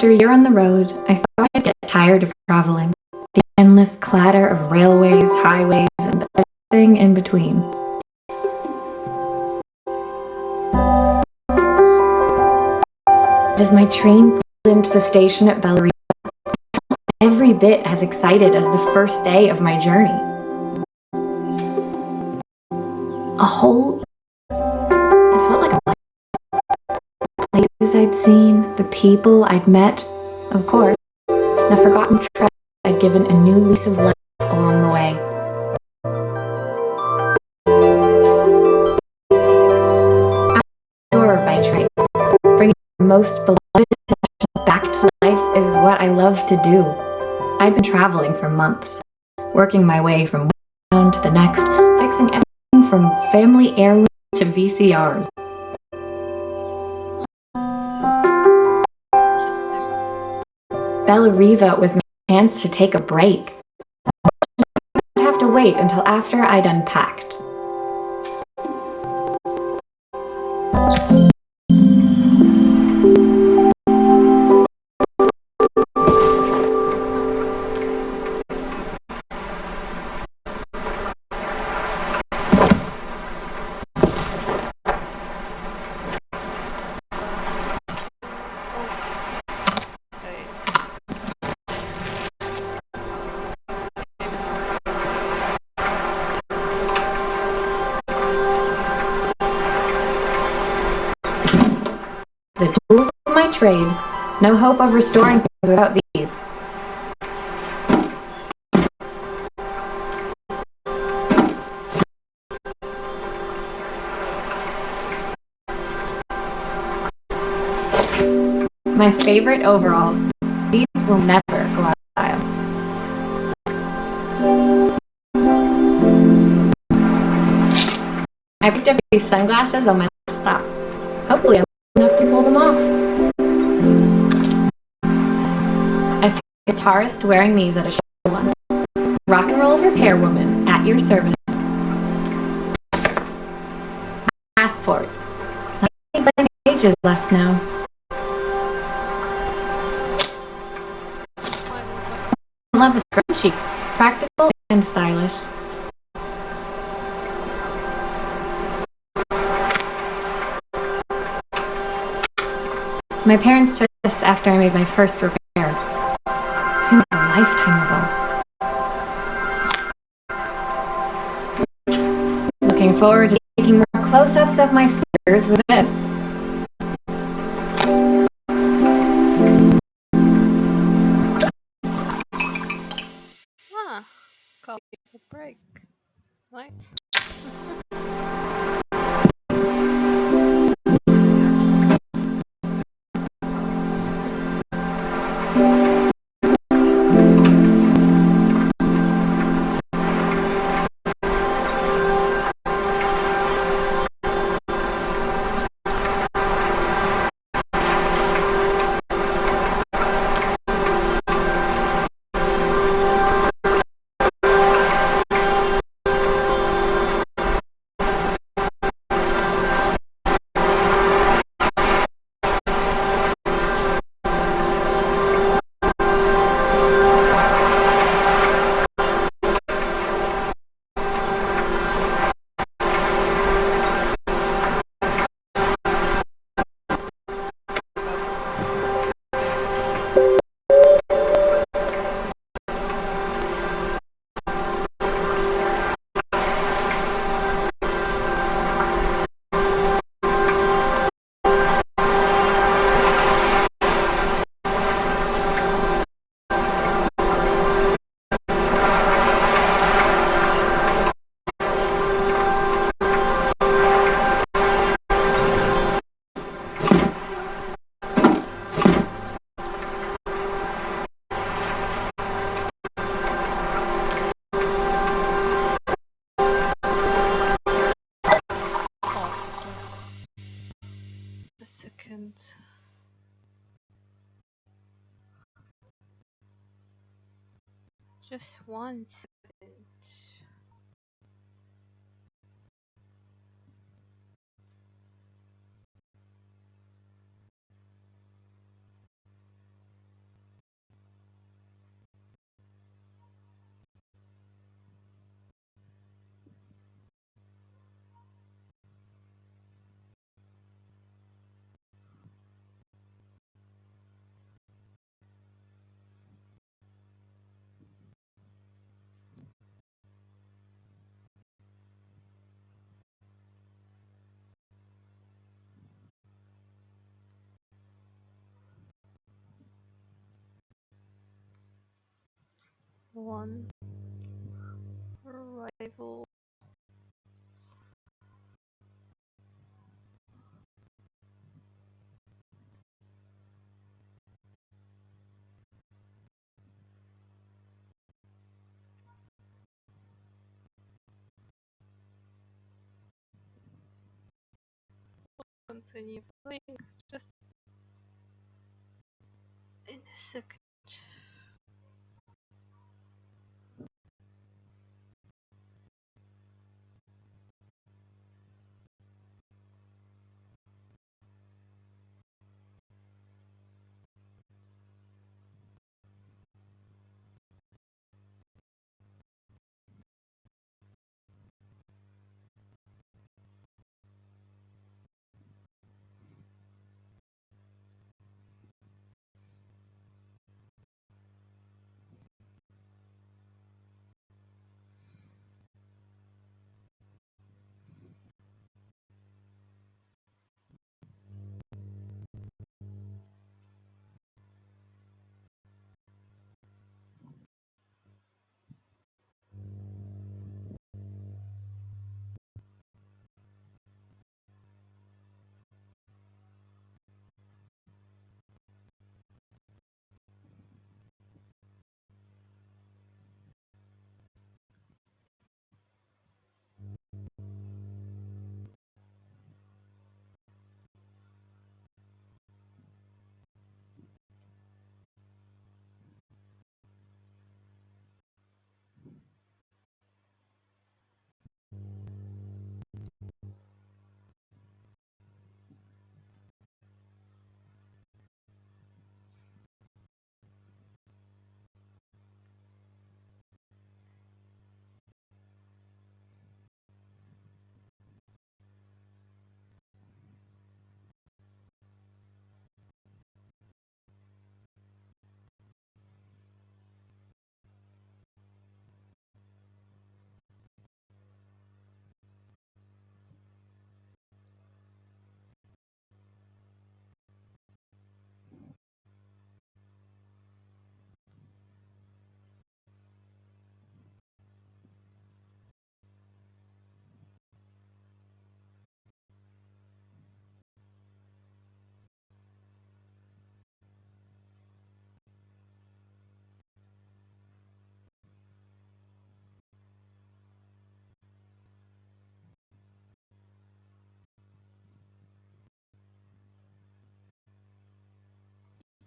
After a year on the road, I thought I'd get tired of traveling. The endless clatter of railways, highways, and everything in between. As my train pulled into the station at Bellariva, every bit as excited as the first day of my journey. It felt like a life. Places I'd seen, the people I'd met, of course, the forgotten treasures I'd given a new lease of life along the way. Explorer by trade, bringing the most beloved possessions back to life is what I love to do. I'd been traveling for months, working my way from one town to the next, fixing everything from family heirlooms to VCRs. Bellariva was my chance to take a break. I'd have to wait until after I'd unpacked. The tools of my trade. No hope of restoring things without these. My favorite overalls. These will never go out of style. I picked up these sunglasses on my last stop. Hopefully I'm enough to pull them off. I saw a guitarist wearing these at a show once. Rock and roll repair woman, at your service. Passport. Not many blank pages left now. Love is crunchy, practical and stylish. My parents took this after I made my first repair. It seemed like a lifetime ago. Looking forward to taking more close-ups of my fingers with this. Coffee break. Right. Just 1 second. One rival. Continue playing just in a second.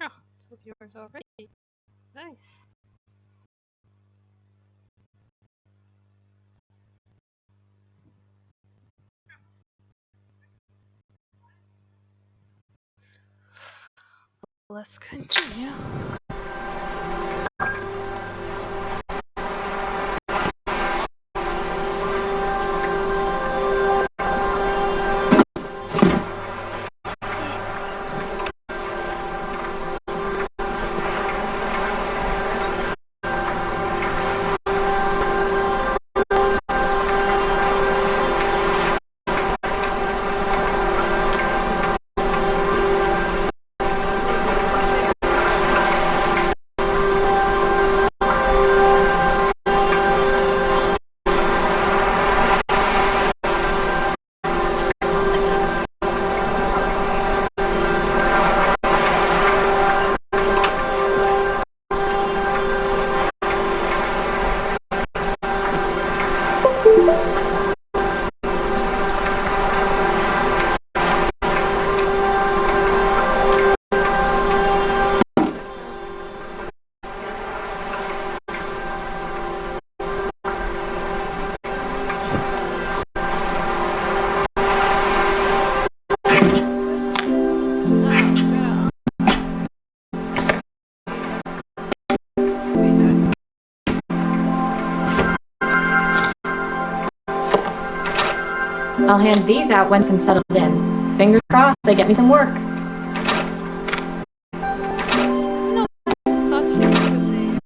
Oh, 2 viewers already. Nice. Let's continue. I'll hand these out once I'm settled in. Fingers crossed they get me some work. Thought she was the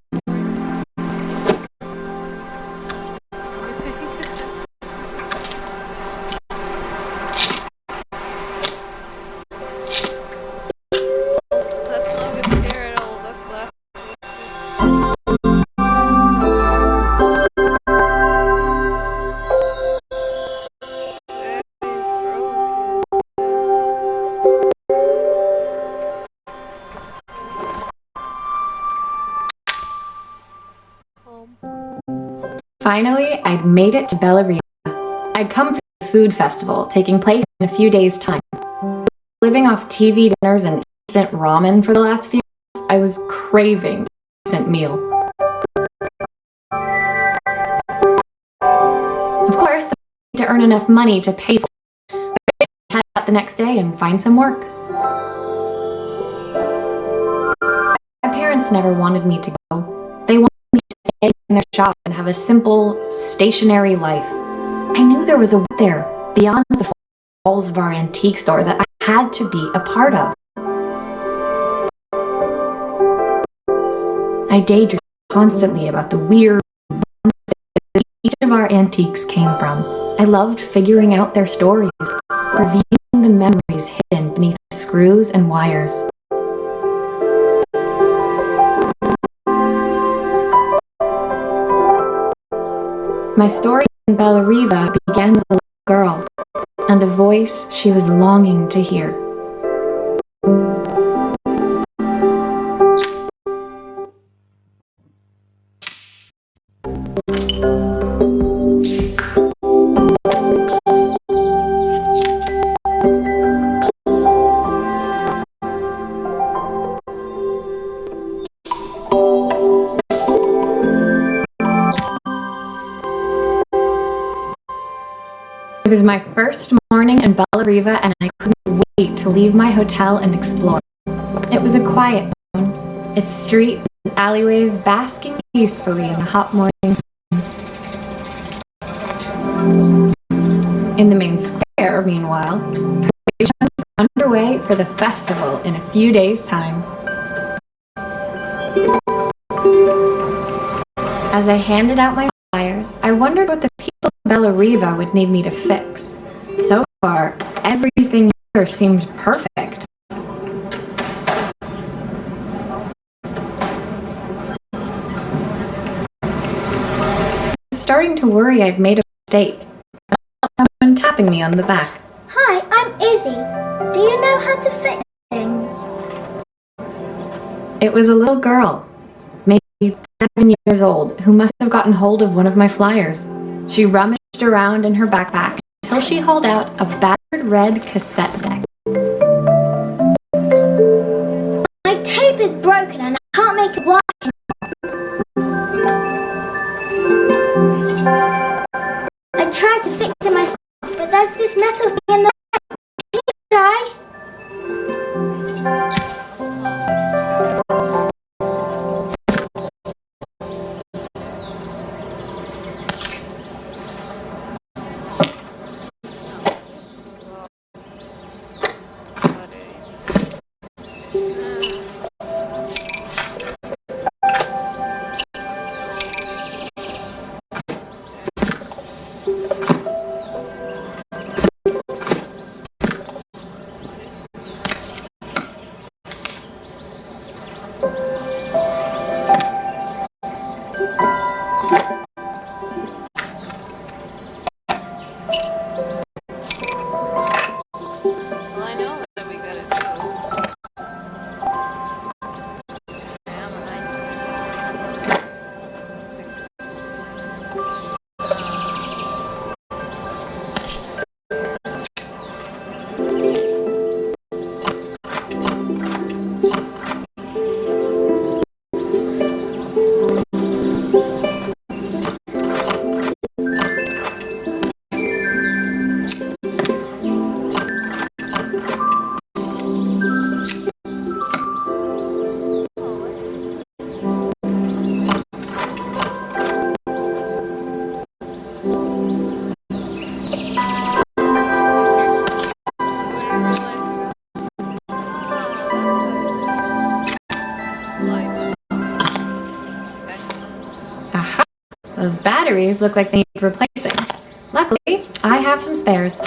That's not good here at all. That's last. Finally, I'd made it to Bellariva. I'd come for the food festival, taking place in a few days' time. Living off TV dinners and instant ramen for the last few months, I was craving a decent meal. Of course, I need to earn enough money to pay for it. I head out the next day and find some work. My parents never wanted me to go. They wanted me to stay in their shop and have a simple, stationary life. I knew there was a world there, beyond the walls of our antique store, that I had to be a part of. I daydreamed constantly about the weird that each of our antiques came from. I loved figuring out their stories, revealing the memories hidden beneath the screws and wires. My story in Bellariva began with a little girl and a voice she was longing to hear. It was my first morning in Bellariva, and I couldn't wait to leave my hotel and explore. It was a quiet town, its streets and alleyways basking peacefully in the hot morning sun. In the main square, meanwhile, preparations were underway for the festival in a few days' time. As I handed out my flyers, I wondered what the people of Bellariva would need me to fix. So far, everything here seemed perfect. I was starting to worry I'd made a mistake. I felt someone tapping me on the back. Hi, I'm Izzy. Do you know how to fix things? It was a little girl, maybe 7 years old, who must have gotten hold of one of my flyers. She rummaged around in her backpack until she hauled out a battered red cassette deck. My tape is broken and I can't make it work anymore. I tried to fix it myself, but there's this metal thing in the way. Can you try? Aha! Those batteries look like they need replacing. Luckily, I have some spares.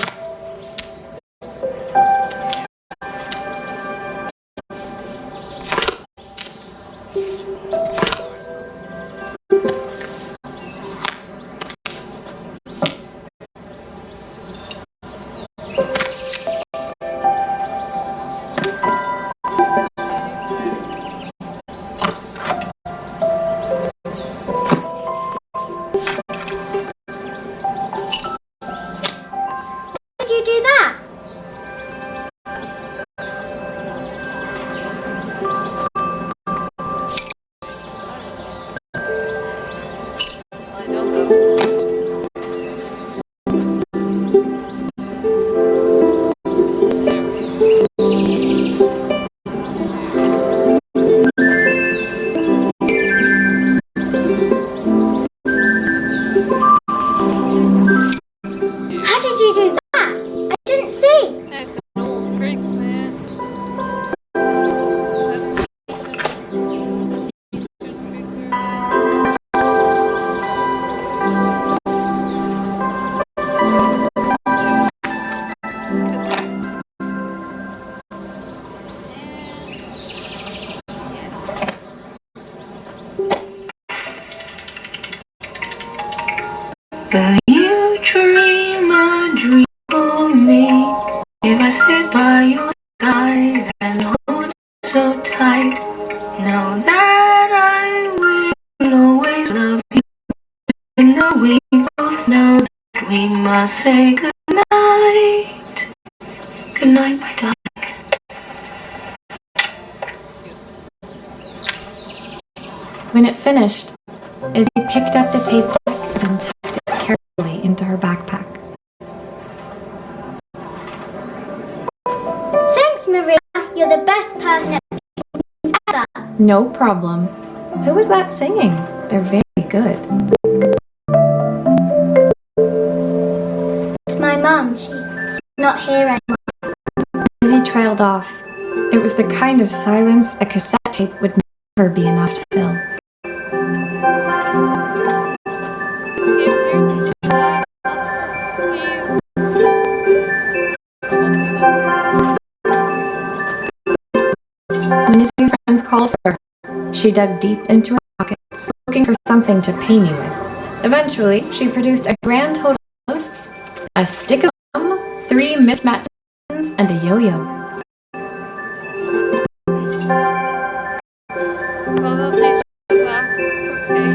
Will you dream a dream for me? If I sit by your side and hold so tight, know that I will always love you. And though we both know that we must say goodnight. Good night, my darling. When it finished, Izzy picked up the tape deck and tucked it carefully into her backpack. Thanks, Maria. You're the best person at these ever. No problem. Who was that singing? They're very good. It's my mum. She's not here anymore. Izzy trailed off. It was the kind of silence a cassette tape would never be enough to fill. When Izzy's friends called for her, she dug deep into her pockets, looking for something to pay me with. Eventually, she produced a grand total of a stick of gum, 3 mismatched buttons, and a yo-yo. Well, they'll teach us that. Okay.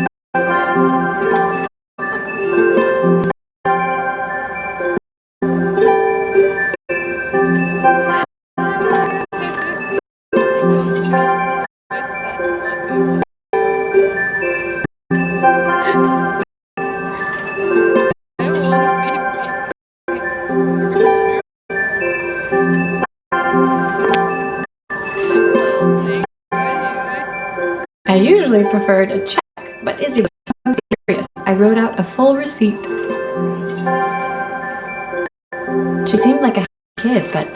I usually preferred a check, but Izzy was so serious, I wrote out a full receipt. She seemed like a kid, but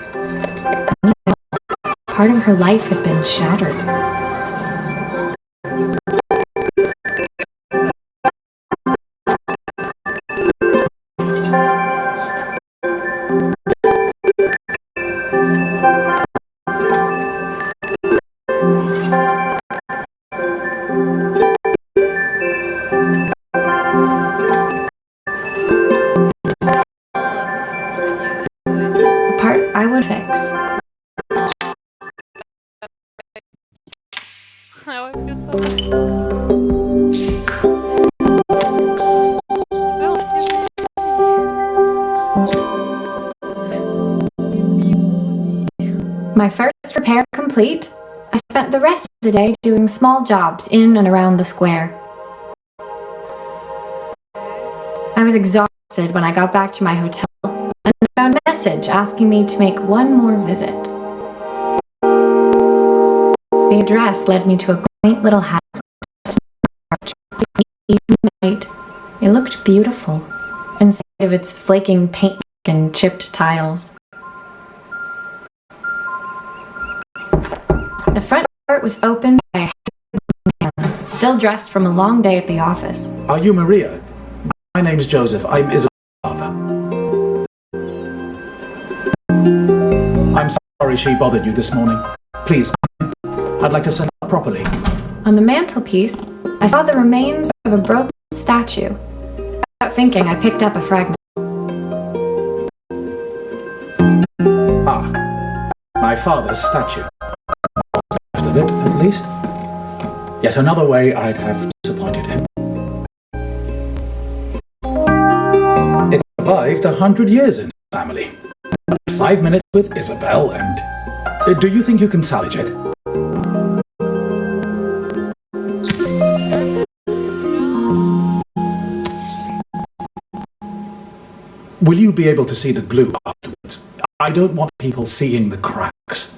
part of her life had been shattered. A part I would fix. I would feel so My first repair complete, I spent the rest of the day doing small jobs in and around the square. I was exhausted when I got back to my hotel and found a message asking me to make one more visit. The address led me to a quaint little house. It looked beautiful, in spite of its flaking paint and chipped tiles. The front door was opened by a man, still dressed from a long day at the office. Are you Maria? My name's Joseph. I'm Isabel's father. I'm sorry she bothered you this morning. Please, I'd like to send her properly. On the mantelpiece, I saw the remains of a broken statue. Without thinking, I picked up a fragment. Ah, my father's statue. Left of it, at least. Yet another way I'd have disappointed him. It survived 100 years in the family. 5 minutes with Isabel and... do you think you can salvage it? Will you be able to see the glue afterwards? I don't want people seeing the cracks.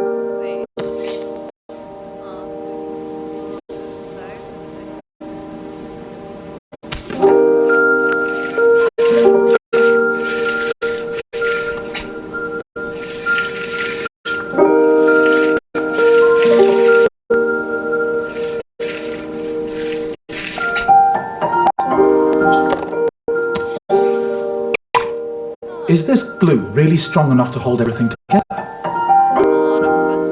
well, anything. Wait. Is this glue really strong enough to hold everything together? A lot of questions that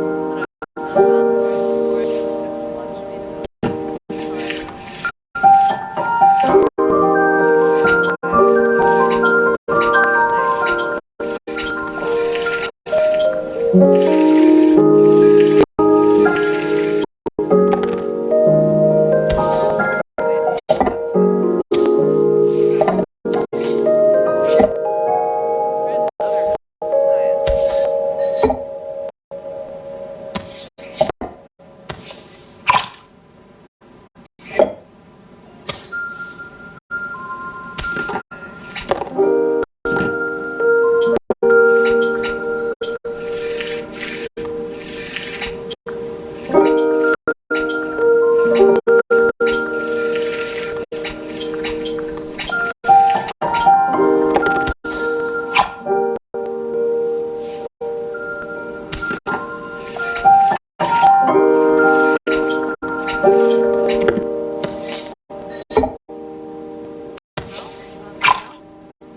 I have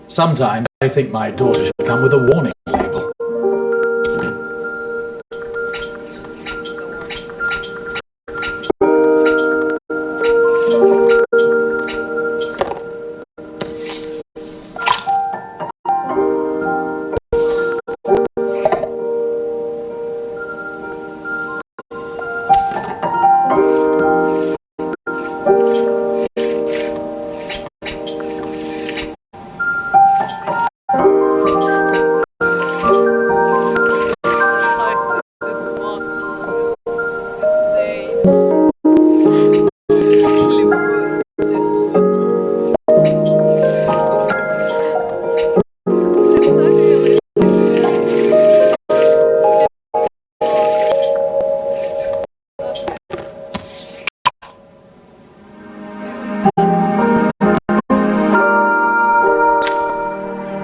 Sometimes I think my daughter should come with a warning label.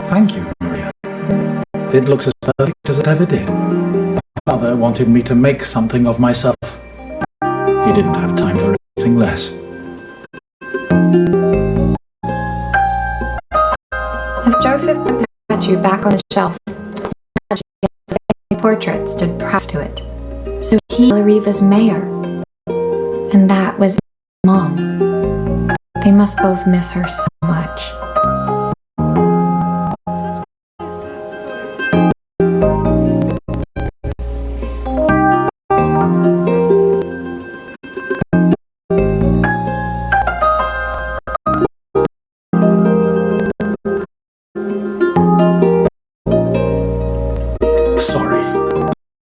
Thank you, Maria. It looks as perfect as it ever did. My father wanted me to make something of myself. He didn't have time for anything less. As Joseph put the statue back on the shelf, the family portrait stood pressed to it. So he was Riva's mayor. And that was Mom. They must both miss her so much. Sorry.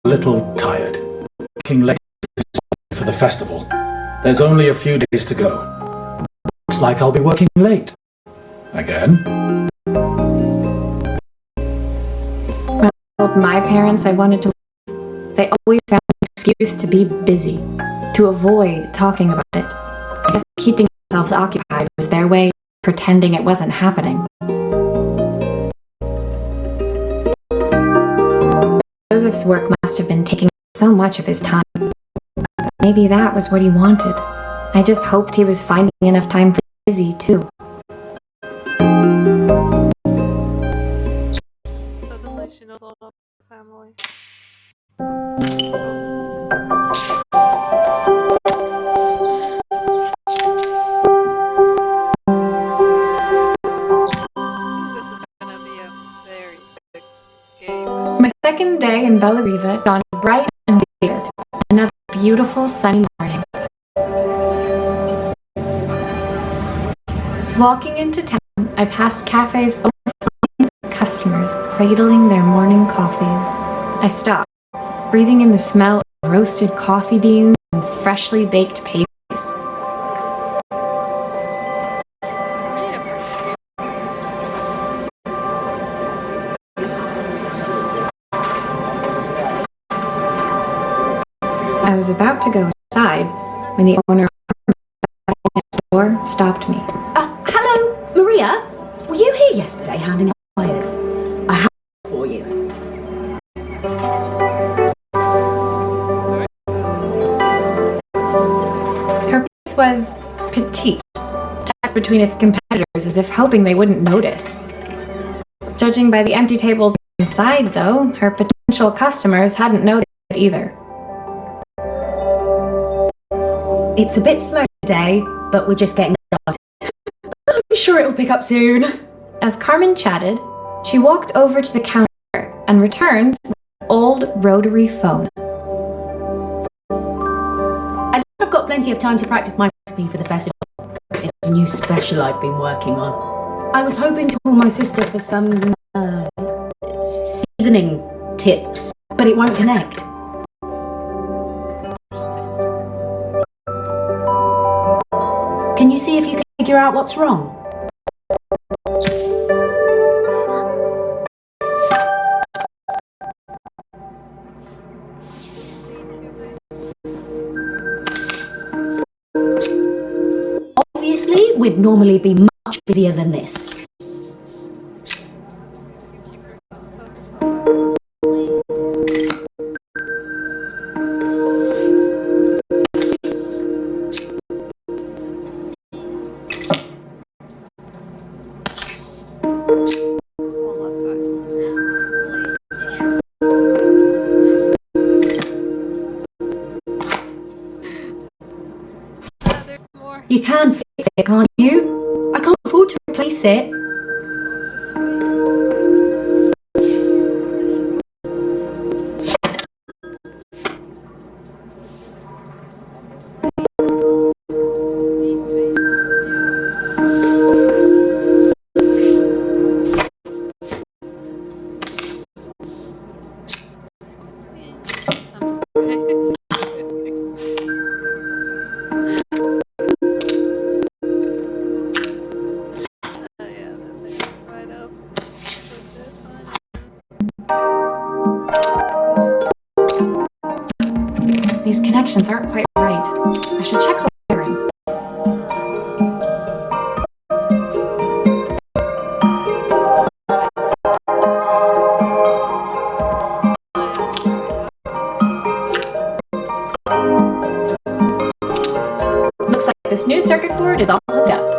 A little tired. Working late for the festival. There's only a few days to go. Looks like I'll be working late. Again? When I told my parents I wanted to leave, they always found an excuse to be busy, to avoid talking about it. I guess keeping themselves occupied was their way of pretending it wasn't happening. Joseph's work must have been taking so much of his time. Maybe that was what he wanted. I just hoped he was finding enough time for Izzy, too. Suddenly she knows all about the family. This is gonna be a very big game. My second day in Bella Riva dawned bright and clear. Another beautiful sunny morning. Walking into town, I passed cafes overflowing with customers cradling their morning coffees. I stopped, breathing in the smell of roasted coffee beans and freshly baked pastries. I was about to go inside when the owner of the store stopped me. Hello, Maria? Were you here yesterday handing out flyers? I have for you. Her place was petite, tucked between its competitors as if hoping they wouldn't notice. Judging by the empty tables inside, though, her potential customers hadn't noticed it either. It's a bit slow today, but we're just getting started. I'm sure it'll pick up soon. As Carmen chatted, she walked over to the counter and returned with an old rotary phone. I've got plenty of time to practice my recipe for the festival. It's a new special I've been working on. I was hoping to call my sister for some seasoning tips, but it won't connect. Can you see if you can figure out what's wrong? Obviously, we'd normally be much busier than this. You can fix it, can't you? I can't afford to replace it. These connections aren't quite right. I should check the wiring. Looks like this new circuit board is all hooked up.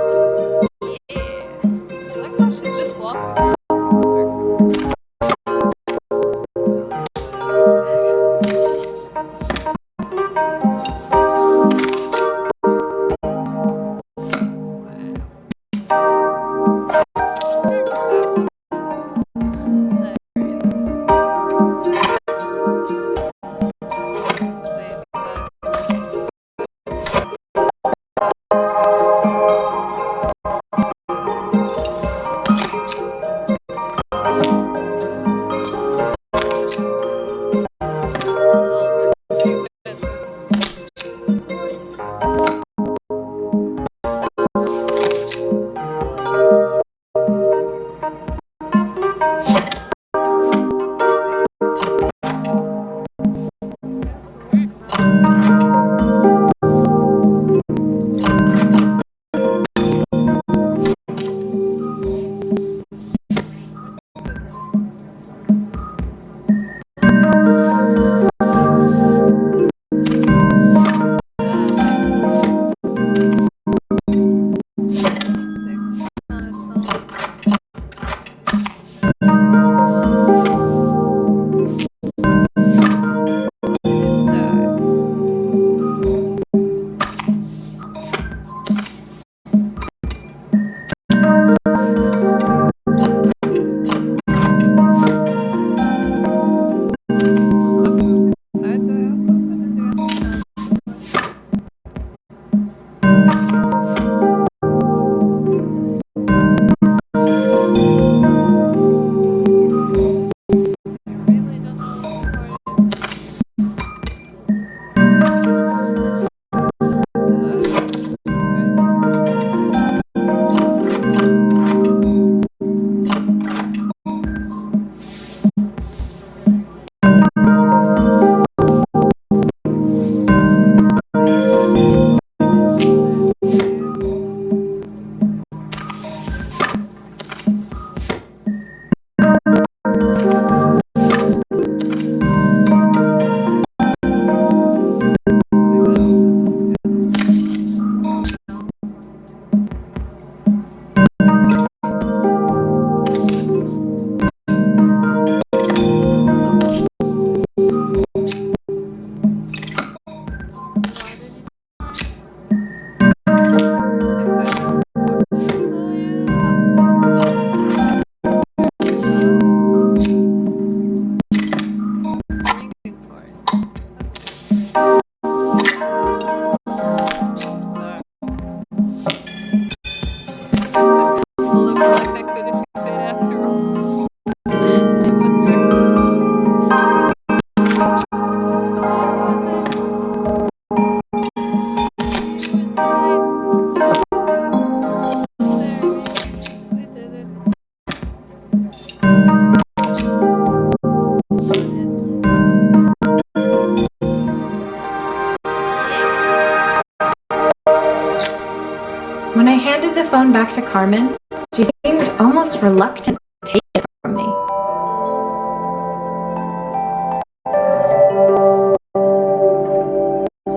When I handed the phone back to Carmen, she seemed almost reluctant to take it from me.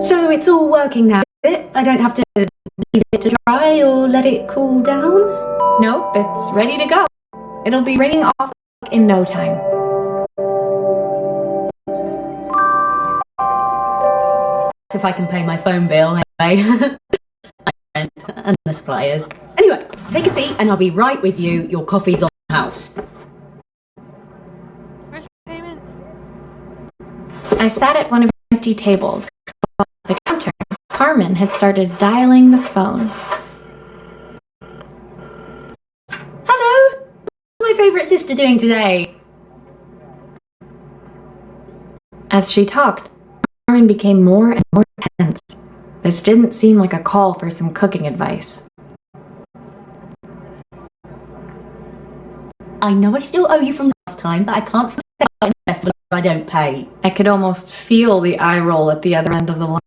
So it's all working now, is it? I don't have to leave it to dry or let it cool down? Nope, it's ready to go. It'll be ringing off in no time. If I can pay my phone bill anyway. My rent and the suppliers. Anyway, take a seat and I'll be right with you. Your coffee's on the house. Where's payment? I sat at one of the empty tables. At the counter, Carmen had started dialing the phone. Hello? What's my favourite sister doing today? As she talked, Carmen became more and more tense. This didn't seem like a call for some cooking advice. I know I still owe you from last time, but I can't forget about the festival if I don't pay. I could almost feel the eye roll at the other end of the line.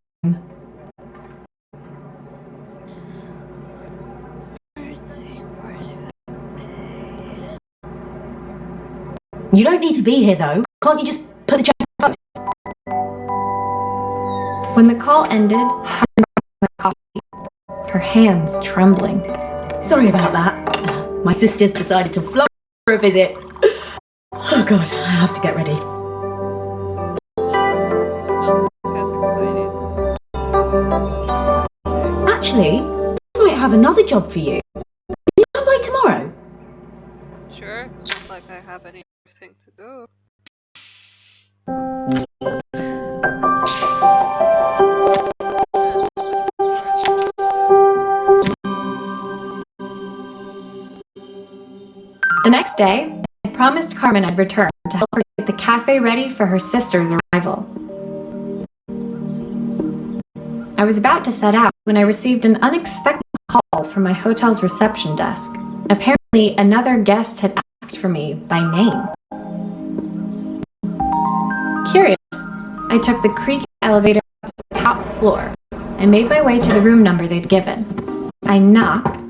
You don't need to be here though. Can't you just put the check in the post? When the call ended, Carmen brought my coffee, her hands trembling. Sorry about that. My sister's decided to fly for a visit. Oh god, I have to get ready. Actually, I might have another job for you. Can you come by tomorrow? Sure, it's not like I have anything to do. The next day, I promised Carmen I'd return to help her get the cafe ready for her sister's arrival. I was about to set out when I received an unexpected call from my hotel's reception desk. Apparently, another guest had asked for me by name. Curious, I took the creaking elevator up to the top floor and made my way to the room number they'd given. I knocked.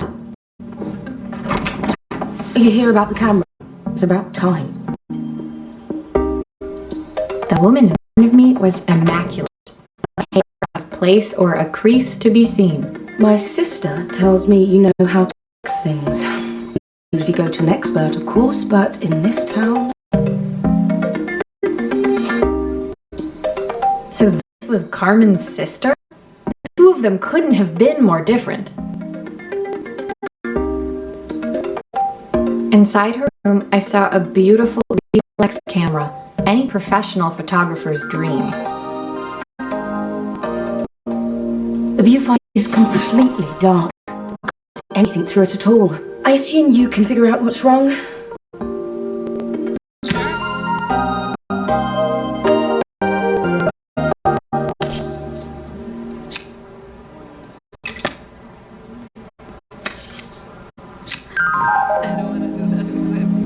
You hear about the camera? It's about time. The woman in front of me was immaculate. Not a hair out of place or a crease to be seen. My sister tells me you know how to fix things. Usually go to an expert, of course, but in this town... So this was Carmen's sister? The two of them couldn't have been more different. Inside her room, I saw a beautiful reflex camera, any professional photographer's dream. The viewfinder is completely dark. I can't see anything through it at all. I assume you can figure out what's wrong. I don't want to do that with him.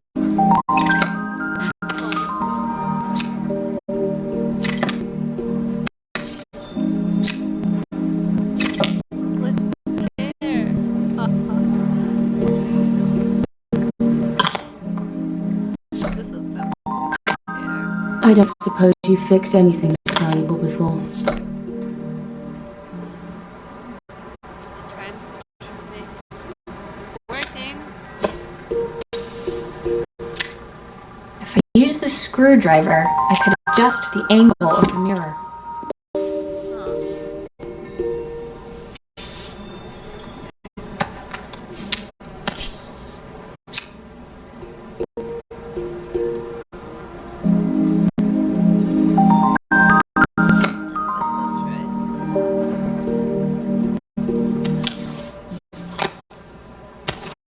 Look here. This is the here. I don't suppose you fixed anything that's valuable before. Trying to push me. Working. If I used the screwdriver, I could adjust the angle of the mirror. That's right.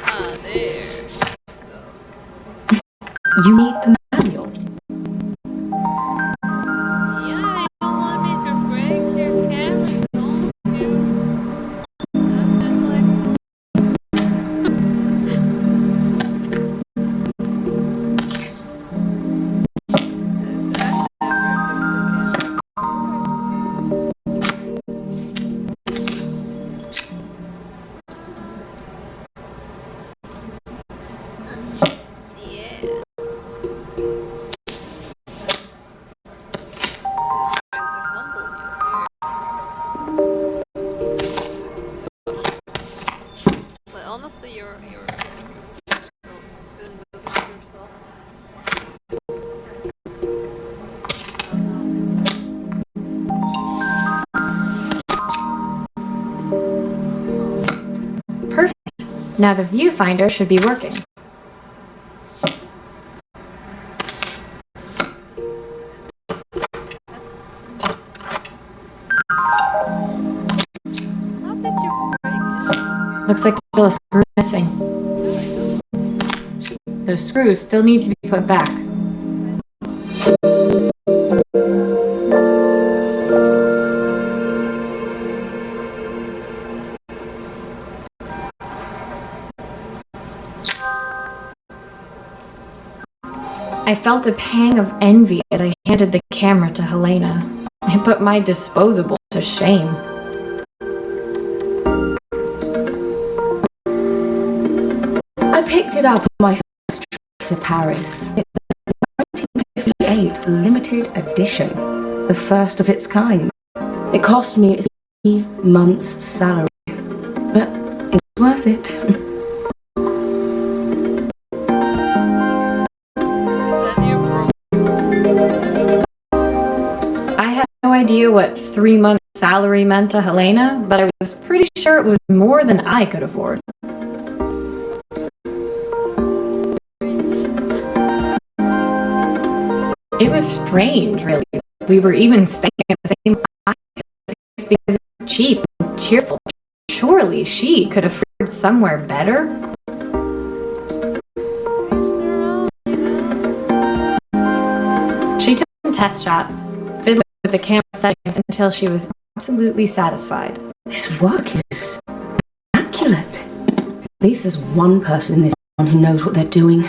Ah, there. Go. You need Now the viewfinder should be working. How did you break it? Looks like still a screw missing. Those screws still need to be put back. I felt a pang of envy as I handed the camera to Helena. I put my disposable to shame. I picked it up on my first trip to Paris. It's a 1958 limited edition, the first of its kind. It cost me 3 months' salary, but it's worth it. Then you broke. I had no idea what 3 months' salary meant to Helena, but I was pretty sure it was more than I could afford. It was strange, really. We were even staying at the same place because it was cheap and cheerful. Surely she could afford somewhere better? She took some test shots, fiddling with the camera settings until she was absolutely satisfied. This work is immaculate. At least there's one person in this town who knows what they're doing.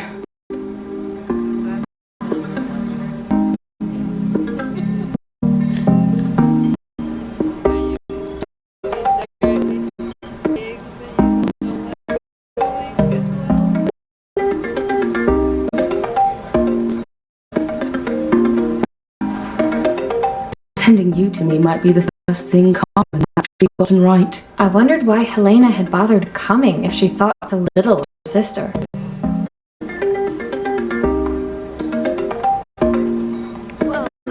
Sending you to me might be the first thing Carmen actually gotten right. I wondered why Helena had bothered coming if she thought so little of her sister. Well, this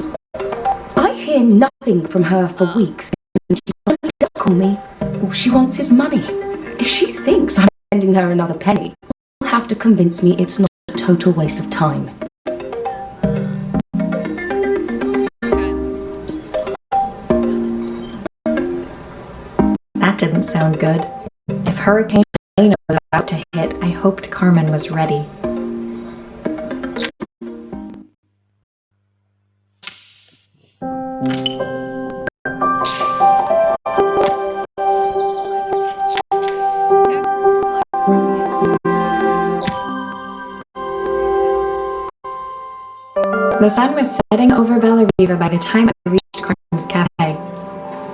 is awful. I hear nothing from her for weeks, and she finally does call me. All she wants is money. If she thinks I'm sending her another penny, she'll have to convince me it's not a total waste of time. That didn't sound good. If Hurricane Helena was about to hit, I hoped Carmen was ready. The sun was setting over Bella Riva by the time I reached Carmen's cafe.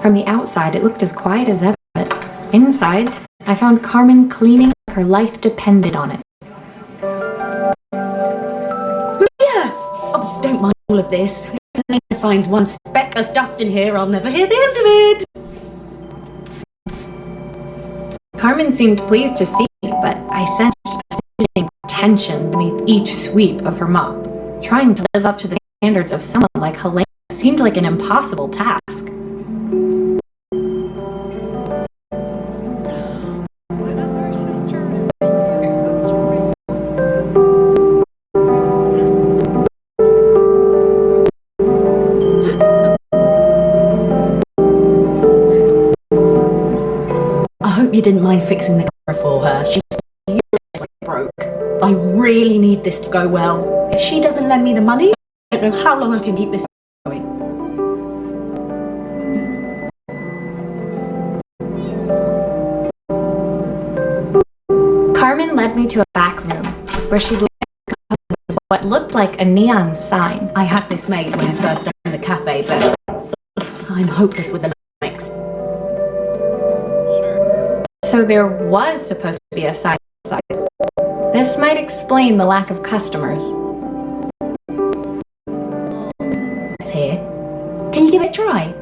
From the outside, it looked as quiet as ever, but inside, I found Carmen cleaning like her life depended on it. Maria! Oh, don't mind all of this. If Helena finds one speck of dust in here, I'll never hear the end of it. Carmen seemed pleased to see me, but I sensed the feeling of tension beneath each sweep of her mop. Trying to live up to the standards of someone like Helena seemed like an impossible task. Why does her sister remain so I hope you didn't mind fixing the camera for her. She's broke. I really need this to go well. If she doesn't lend me the money, I don't know how long I can keep this going. Carmen led me to a back room, where she lit what looked like a neon sign. I had this made when I first opened the cafe, but I'm hopeless with electronics. So there was supposed to be a sign outside. This might explain the lack of customers. It's here. Can you give it a try?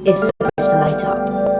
is supposed to light up.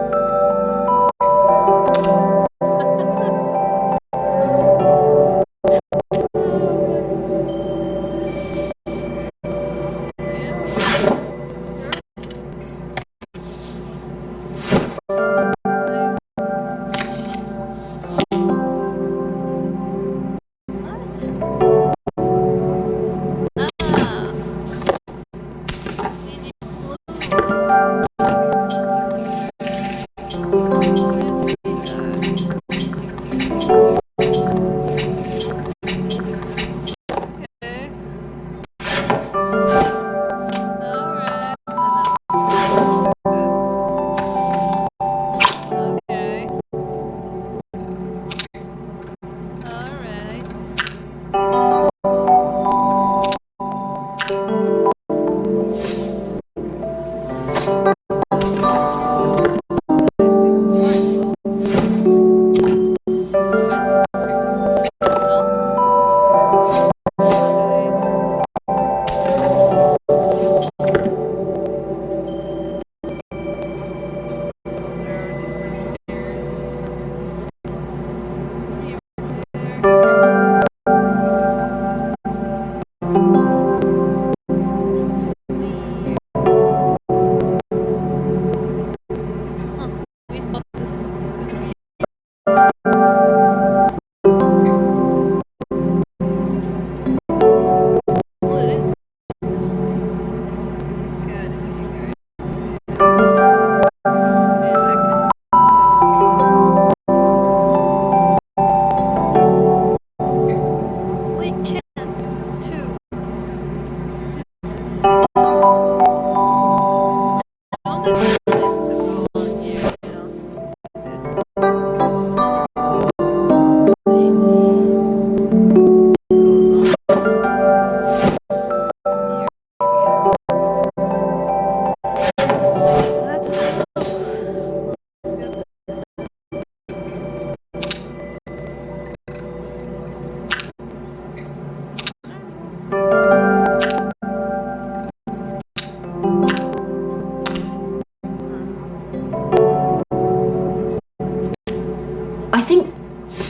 I think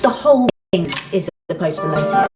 the whole thing is supposed to light up.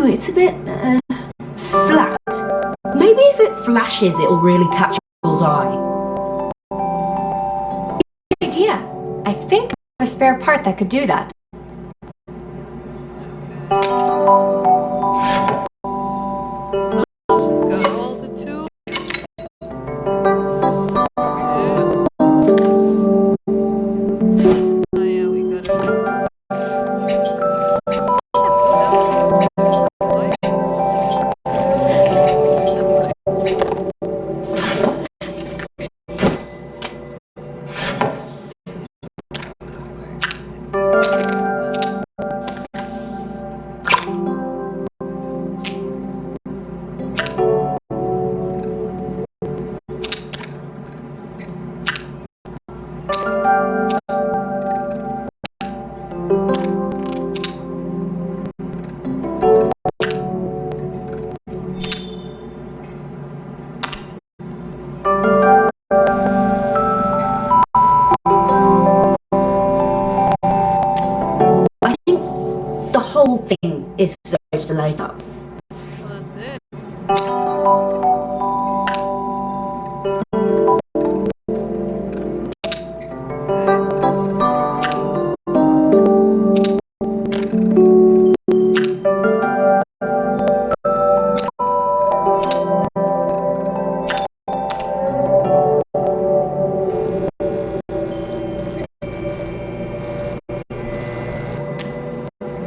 It's a bit flat. Maybe if it flashes, it'll really catch people's eye. Good idea. I think I have a spare part that could do that. Got all the tools. Oh yeah, we got it.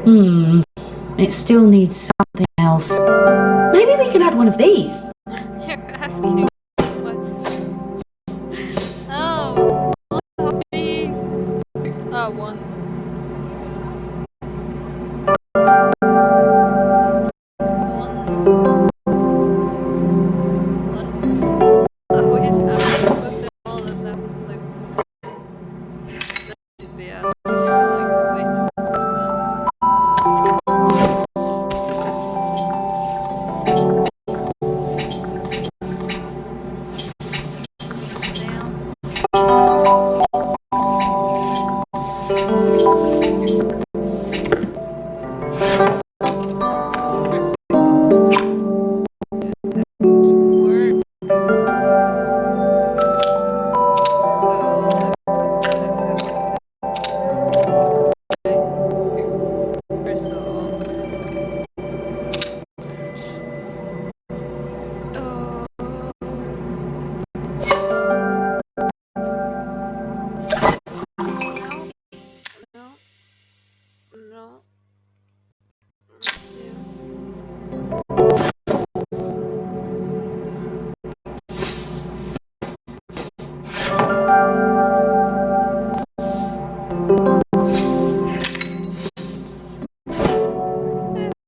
It still needs something else. Maybe we can add one of these. You're asking too much. Oh, please. Oh, one. Oh, we have to put them all in that place. That should be asking, like, way too much about. Work. No.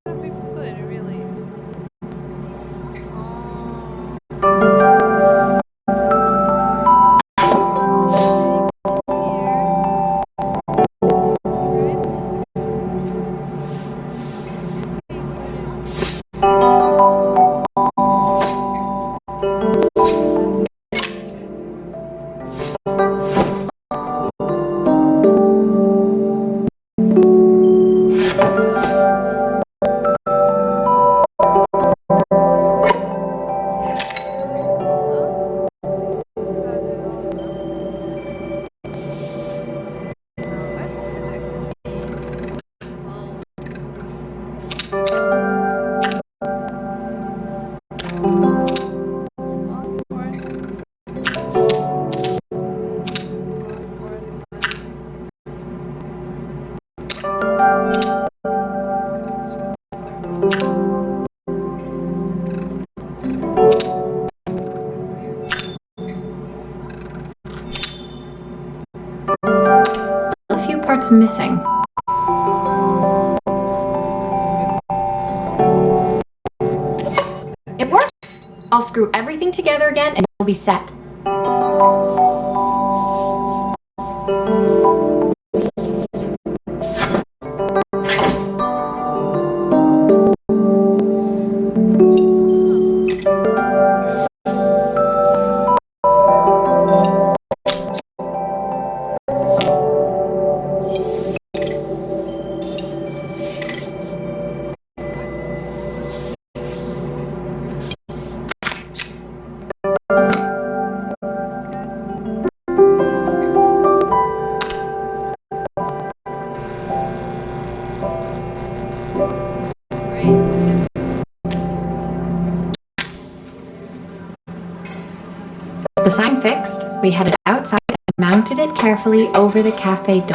That'd be good, really. A few parts missing. It works! I'll screw everything together again and it'll be set. The sign fixed, we headed outside and mounted it carefully over the cafe door.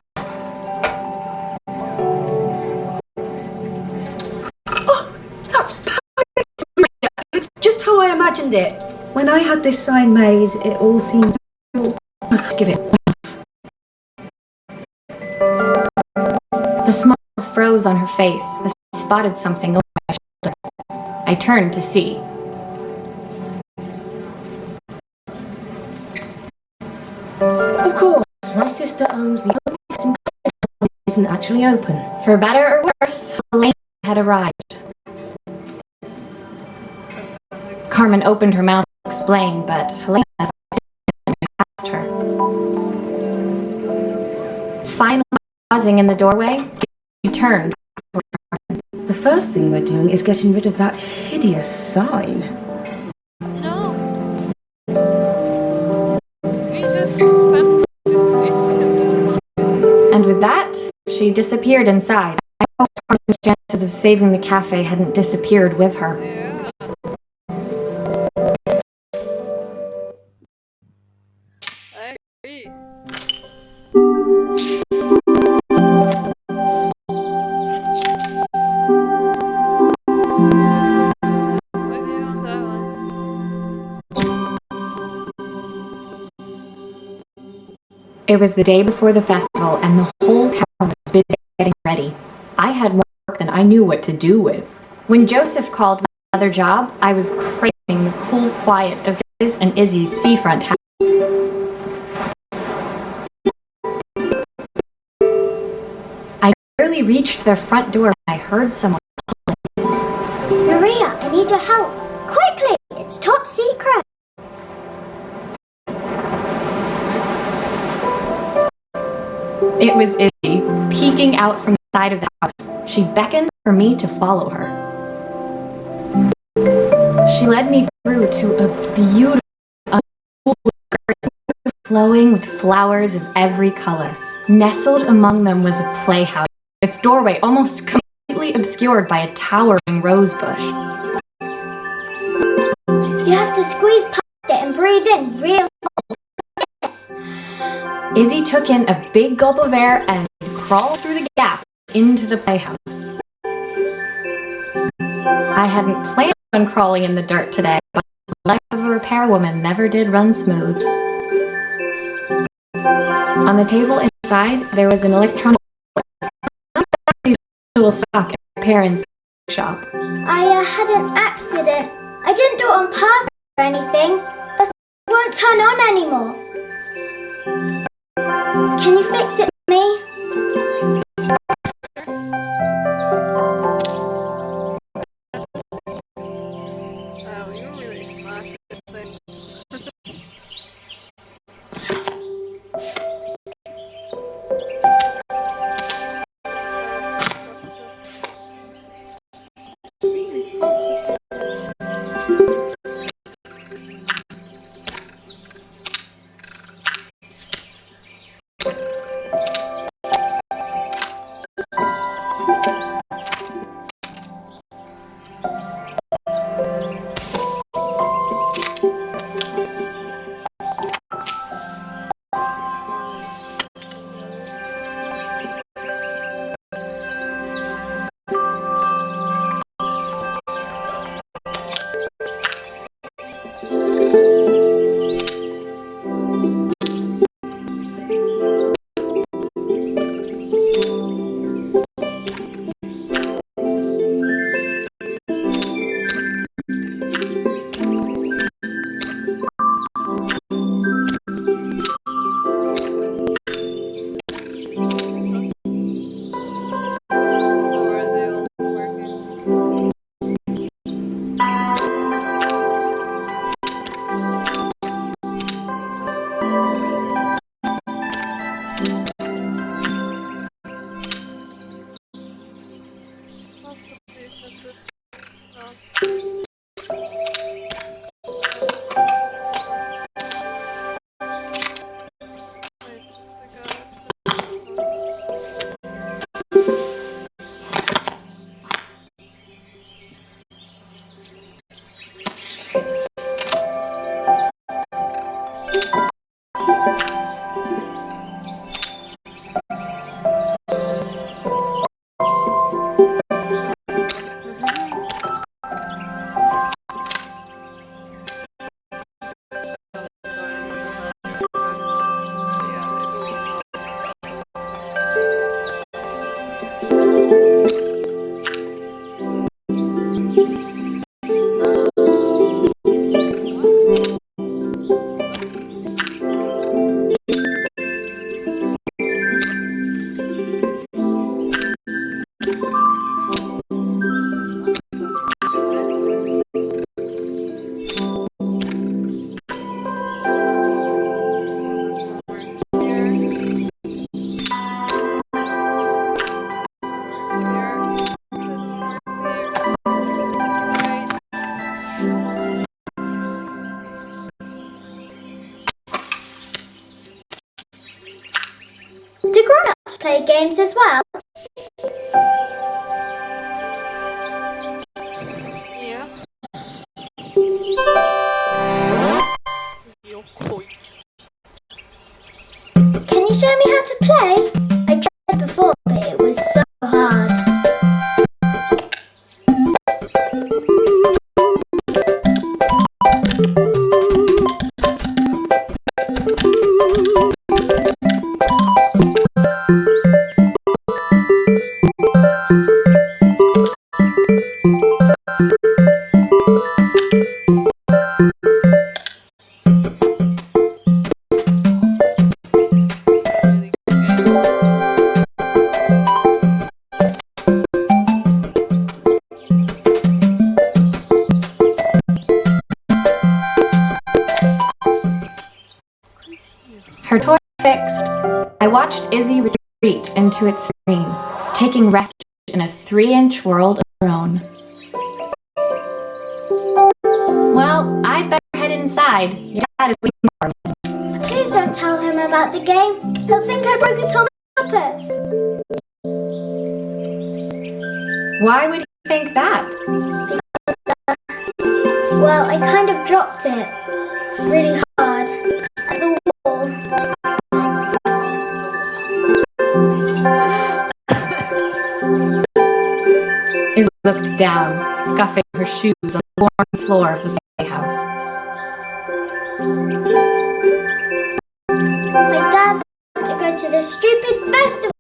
That's perfect! It's just how I imagined it. When I had this sign made, it all seemed... Give it. The smile froze on her face as she spotted something over my shoulder. I turned to see. Of course, my sister owns the only place in Paris that isn't actually open. For better or worse, Helena had arrived. Carmen opened her mouth to explain, but Helena asked her. Finally pausing in the doorway, she turned. The first thing we're doing is getting rid of that hideous sign. No. We just spent And with that, she disappeared inside. I hoped Carmen's chances of saving the cafe hadn't disappeared with her. yeah. I agree. It was the day before the festival, and the whole town was busy getting ready. I had more work than I knew what to do with. When Joseph called my other job, I was craving the cool quiet of his and Izzy's seafront house. I barely reached their front door when I heard someone calling. Maria, I need your help. Quickly! It's top secret. It was Izzy, peeking out from the side of the house. She beckoned for me to follow her. She led me through to a beautiful, flowing with flowers of every color. Nestled among them was a playhouse, its doorway almost completely obscured by a towering rose bush. You have to squeeze past it and breathe in real cold. Yes. Izzy took in a big gulp of air and crawled through the gap into the playhouse. I hadn't planned on crawling in the dirt today, but the life of a repairwoman never did run smooth. On the table inside, there was an electronic stock at a parents' shop. I had an accident. I didn't do it on purpose or anything. The won't turn on anymore. Can you fix it for me? Oh, you're really smart at this thing. Or are they all working? Do grown-ups play games as well? Yeah. Your coin. Can you show me how to play? I tried before, but it was so hard. Her toy fixed, I watched Izzy retreat into its screen, taking refuge in a 3-inch world of her own. Well, I'd better head inside. Your dad is waiting for me. Please don't tell him about the game. He'll think I broke it on purpose. Why would he think that? Well, I kind of dropped it really hard at the wall. Izzy looked down, scuffing her shoes on the worn floor of the playhouse. My dad wanted to go to this stupid festival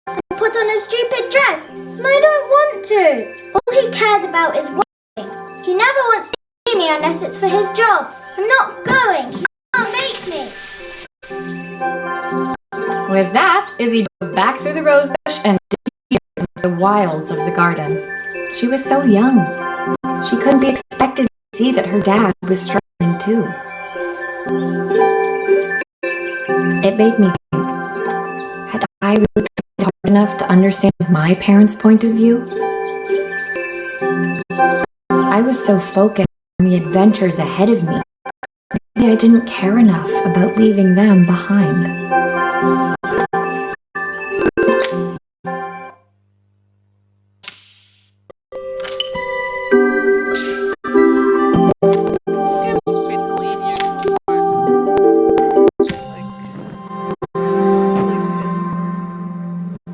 and put on a stupid dress. And I don't want to. All he cares about is working. He never wants to see me unless it's for his job. I'm not going. He can't make me. With that, Izzy dove back through the rose bush and disappeared into the wilds of the garden. She was so young. She couldn't be expected to see that her dad was struggling too. It made me think, had I really tried hard enough to understand my parents' point of view? I was so focused on the adventures ahead of me. Maybe I didn't care enough about leaving them behind. It must be the linear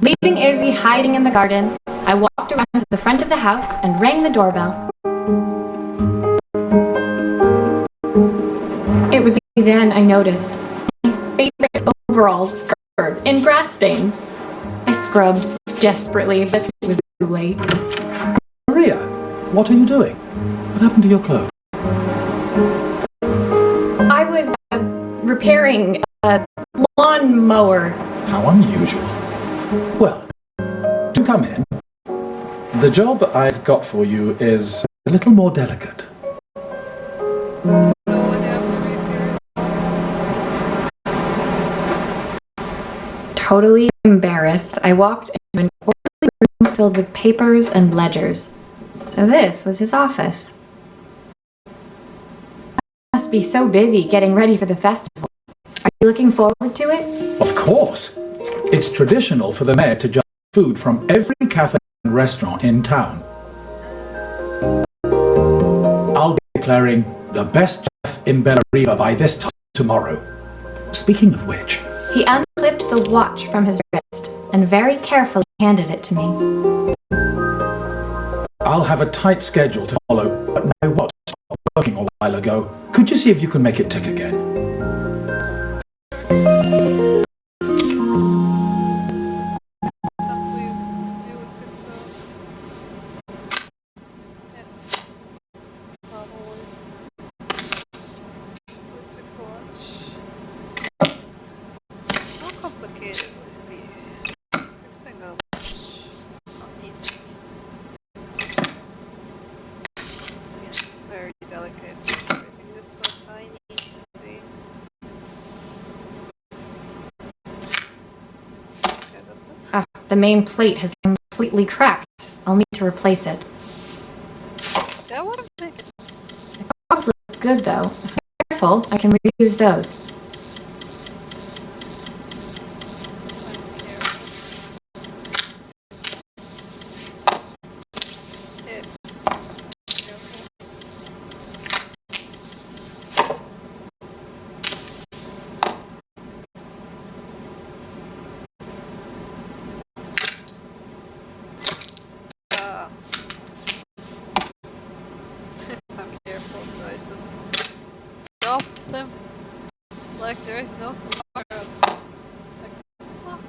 Leaving Izzy hiding in the garden, I walked around to the front of the house and rang the doorbell. It was then I noticed my favorite overalls covered in grass stains. I scrubbed desperately, but it was too late. Maria, what are you doing? What happened to your clothes? I was repairing a lawnmower. How unusual. Well, do come in. The job I've got for you is a little more delicate. no one ever reappeared. Totally embarrassed, I walked into an orderly room filled with papers and ledgers. So this was his office. I must be so busy getting ready for the festival. Are you looking forward to it? Of course. It's traditional for the mayor to judge food from every cafe and restaurant in town. I'll be declaring the best chef in Bella Riva by this time tomorrow. Speaking of which, He unclipped the watch from his wrist and very carefully handed it to me. I'll have a tight schedule to follow, but my watch stopped working a while ago. Could you see if you can make it tick again? Can't we do it with probably with the clutch. How complicated would it be? Fixing a watch. Not easy. It's very delicate. Everything is so tiny. See? Okay, that's it. Ah, the main plate has completely cracked. I'll need to replace it. That would have made it. Box look good though. If I'm careful, I can reuse those. Yeah. Careful. I'm careful so I just stop them like there is no tomorrow. Like, fuck.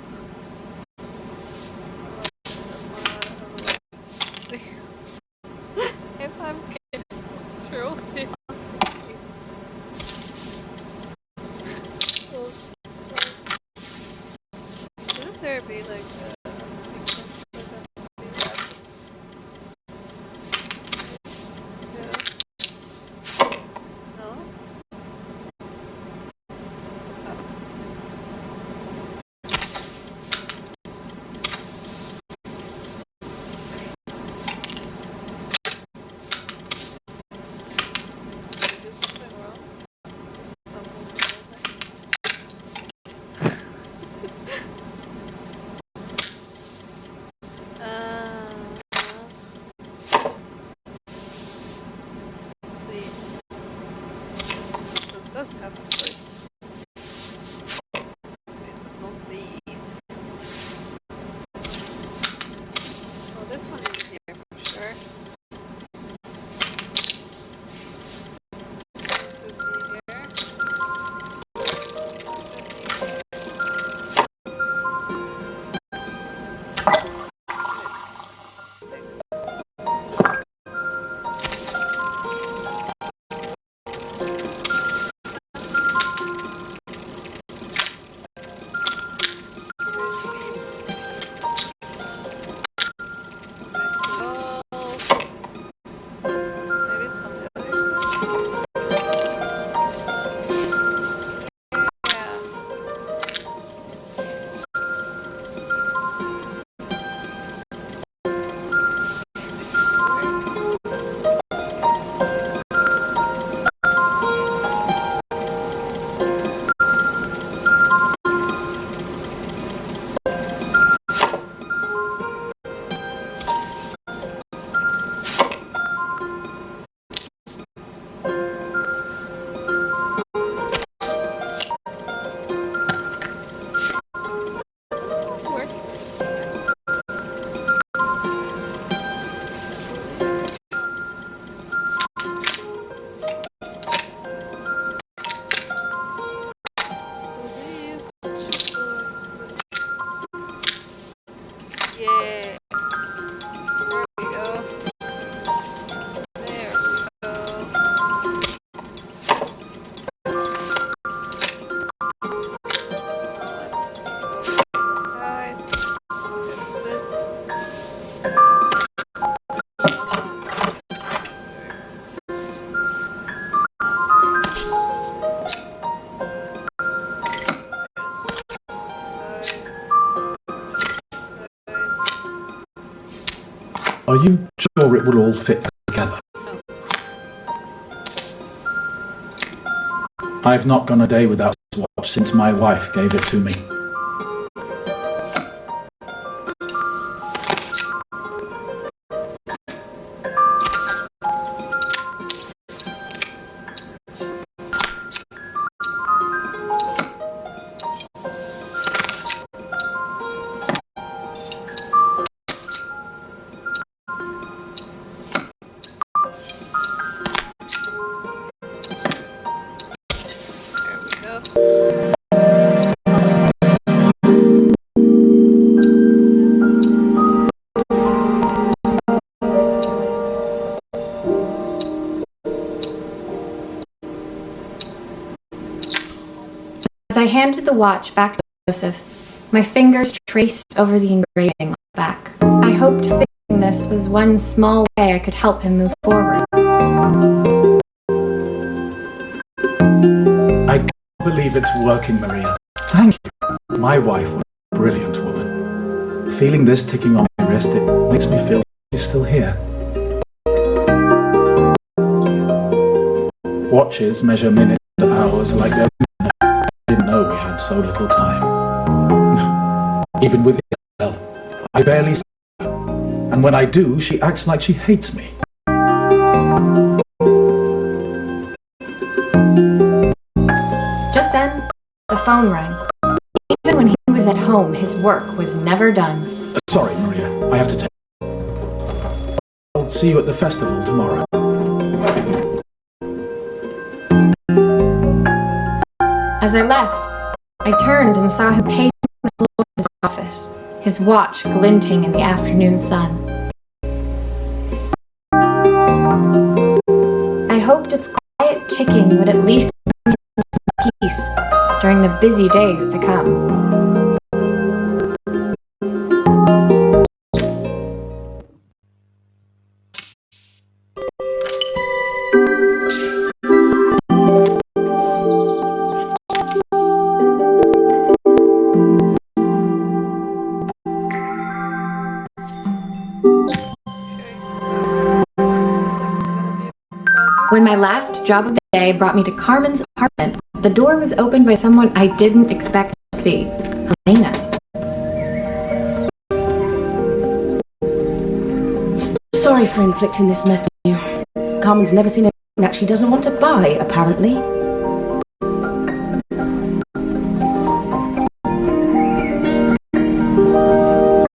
If I'm truly shouldn't there be like a sequence for them to be like yeah. No? Are you sure it will all fit together? I've not gone a day without this watch since my wife gave it to me. There we go. As I handed the watch back to Joseph, my fingers traced over the engraving on the back. I hoped fixing this was one small way I could help him move forward. I can't believe it's working, Maria. Thank you. My wife was a brilliant woman. Feeling this ticking on my wrist, it makes me feel she's still here. Watches measure minutes and hours like they're... I didn't know we had so little time. Even with Isabel, I barely see her. And when I do, she acts like she hates me. Just then, the phone rang. Even when he was at home, his work was never done. Sorry, Maria. I have to take... I'll see you at the festival tomorrow. As I left, I turned and saw him pacing the floor of his office, his watch glinting in the afternoon sun. I hoped its quiet ticking would at least bring him some peace during the busy days to come. When my last job of the day brought me to Carmen's apartment, the door was opened by someone I didn't expect to see, Helena. Sorry for inflicting this mess on you. Carmen's never seen anything that she doesn't want to buy, apparently.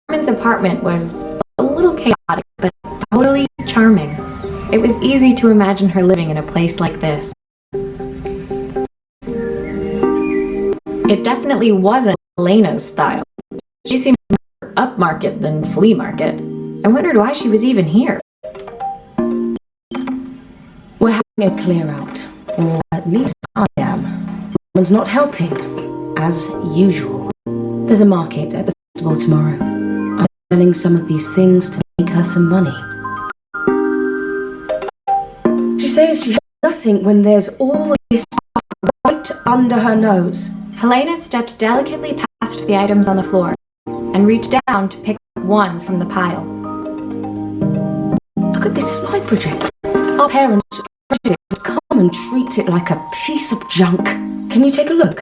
Carmen's apartment was a little chaotic, but totally charming. It was easy to imagine her living in a place like this. It definitely wasn't Elena's style. She seemed more upmarket than flea market. I wondered why she was even here. We're having a clear out, or at least I am. Carmen's not helping, as usual. There's a market at the festival tomorrow. I'm selling some of these things to make her some money. She says she has nothing when there's all of this stuff right under her nose. Helena stepped delicately past the items on the floor and reached down to pick up one from the pile. Look at this slide project. Our parents treated it, but Carmen treats it like a piece of junk. Can you take a look?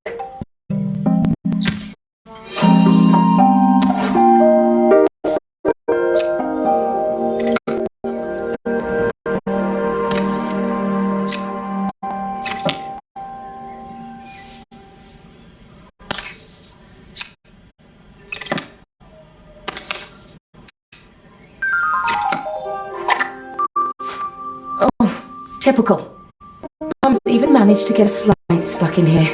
Typical. Mom's even managed to get a slide stuck in here.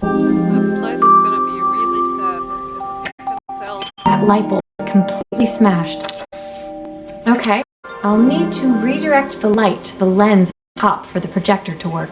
That slide is gonna be really sad. I can tell. That light bulb is completely smashed. Okay, I'll need to redirect the light to the lens at the top for the projector to work.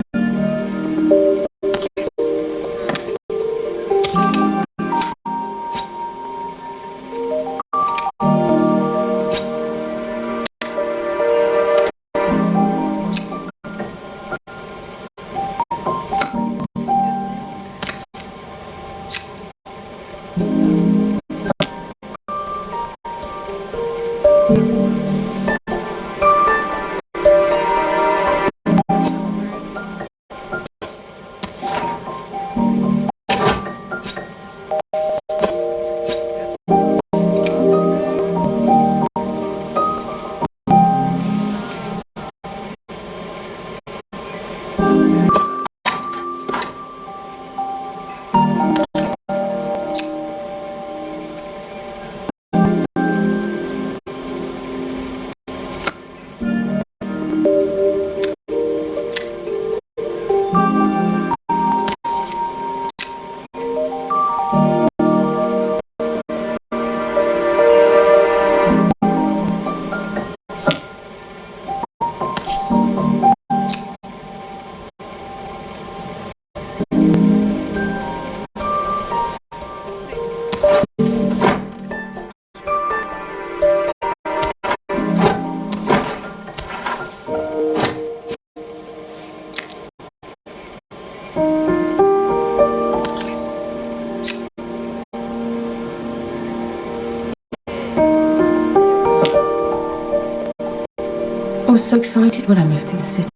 was so excited when I moved through the city.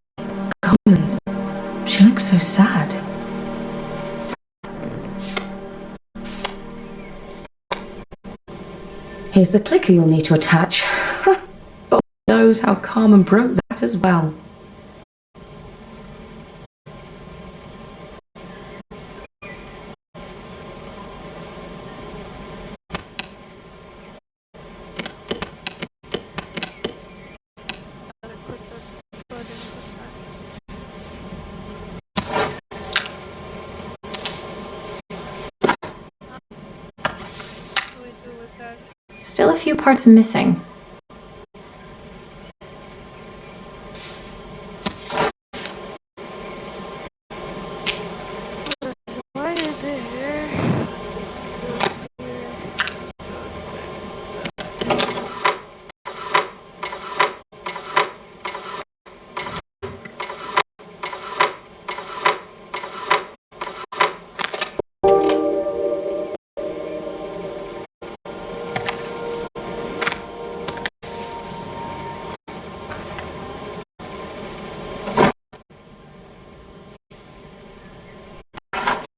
Carmen, she looked so sad. Here's the clicker you'll need to attach. God knows how Carmen broke that as well. Still a few parts missing. Why is it here?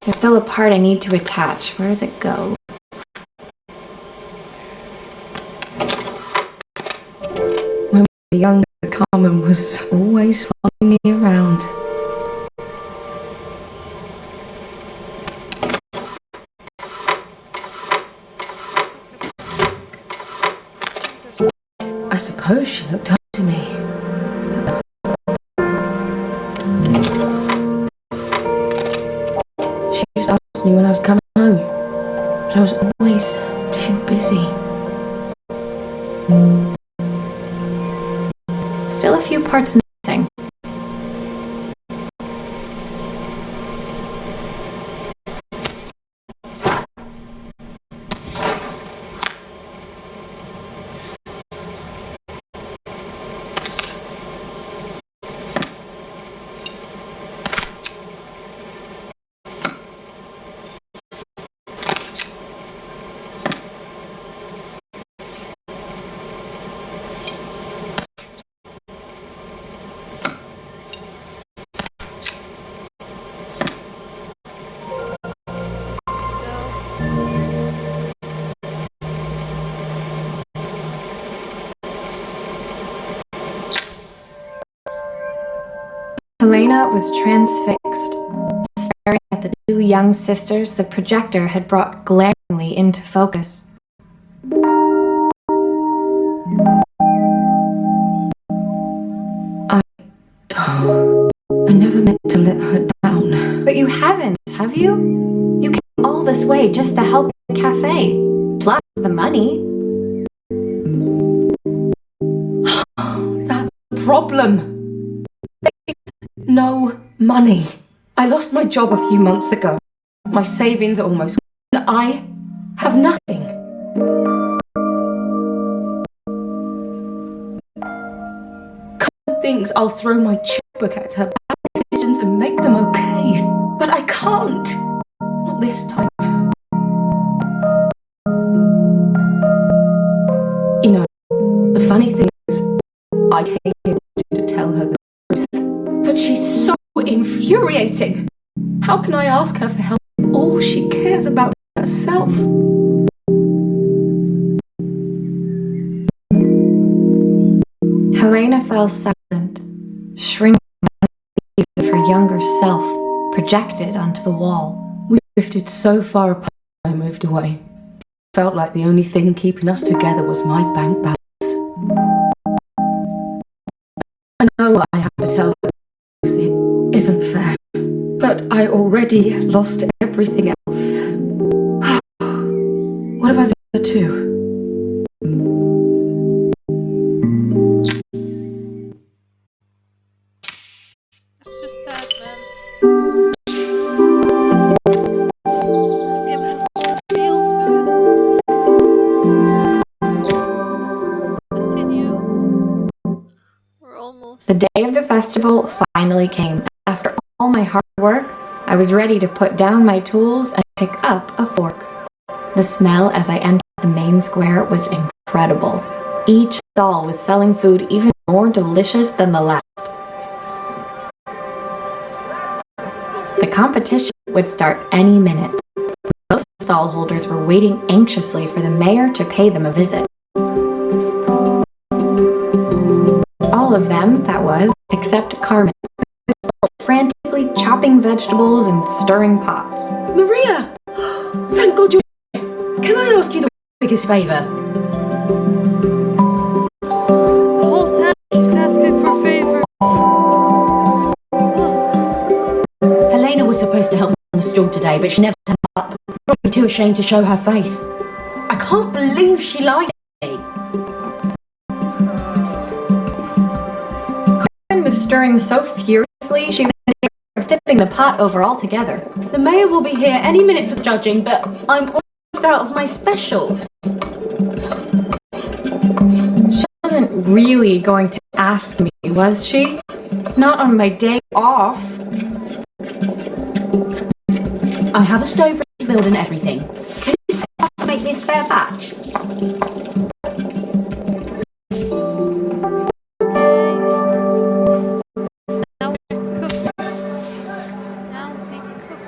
There's still a part I need to attach. Where does it go? When we were younger, Carmen was always following me around. I suppose she looked up to me. She used to ask me when I was coming home, but I was always too busy. Still a few parts missing. Helena was transfixed, staring at the two young sisters the projector had brought glaringly into focus. I never meant to let her down. But you haven't, have you? You came all this way just to help the cafe, plus the money. That's the problem. There's no money. I lost my job a few months ago. My savings are almost gone. I have nothing. Carmen thinks I'll throw my checkbook at her bad decisions and make them okay. But I can't. Not this time. You know, the funny thing is, I came here to tell her the truth. But she's so infuriating. How can I ask her for help? All she cares about is herself. Helena fell silent, shrinking piece of her younger self projected onto the wall. We drifted so far apart when I moved away. Felt like the only thing keeping us together was my bank balance. I know I have to tell her the truth. It isn't fair. But I already lost everything else. What have I lost her to? It's just sad, man. Yeah, but it feels good. Continue. We're almost. The day of the festival finally came. After all my hard work, I was ready to put down my tools and pick up a fork. The smell as I entered the main square was incredible. Each stall was selling food even more delicious than the last. The competition would start any minute. Most stallholders were waiting anxiously for the mayor to pay them a visit. All of them, that was, except Carmen, who was still frantically chopping vegetables and stirring pots. Maria! Thank God you're here. Can I ask you the biggest favour? The whole town keeps asking for favors. Helena was supposed to help on the stall today, but she never turned up. Probably too ashamed to show her face. I can't believe she lied to me. Carmen was stirring so furiously she was in danger of tipping the pot over altogether. The mayor will be here any minute for the judging, but I'm almost out of my special. She wasn't really going to ask me, was she? Not on my day off. I have a stove ready to build and everything. Can you step up and make me a spare batch? Now we can cook. Now we can cook.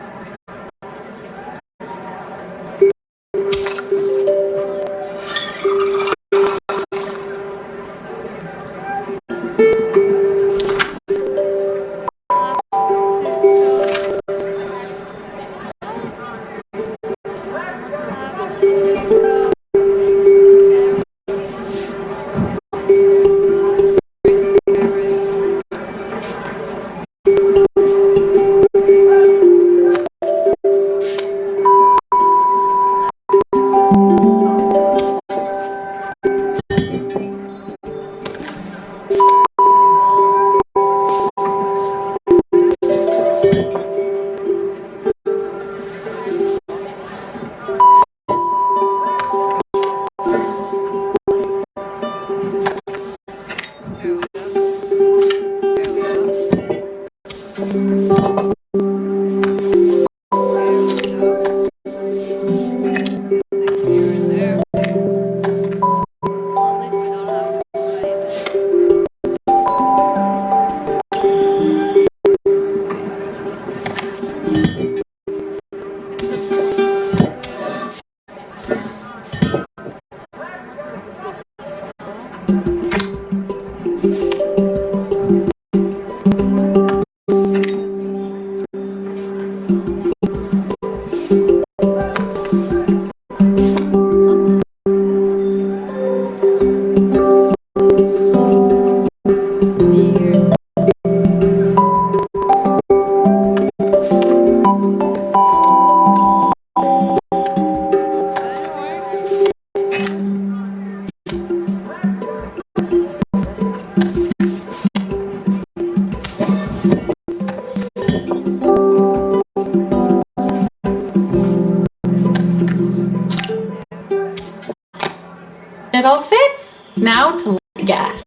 It all fits. Now to light the gas.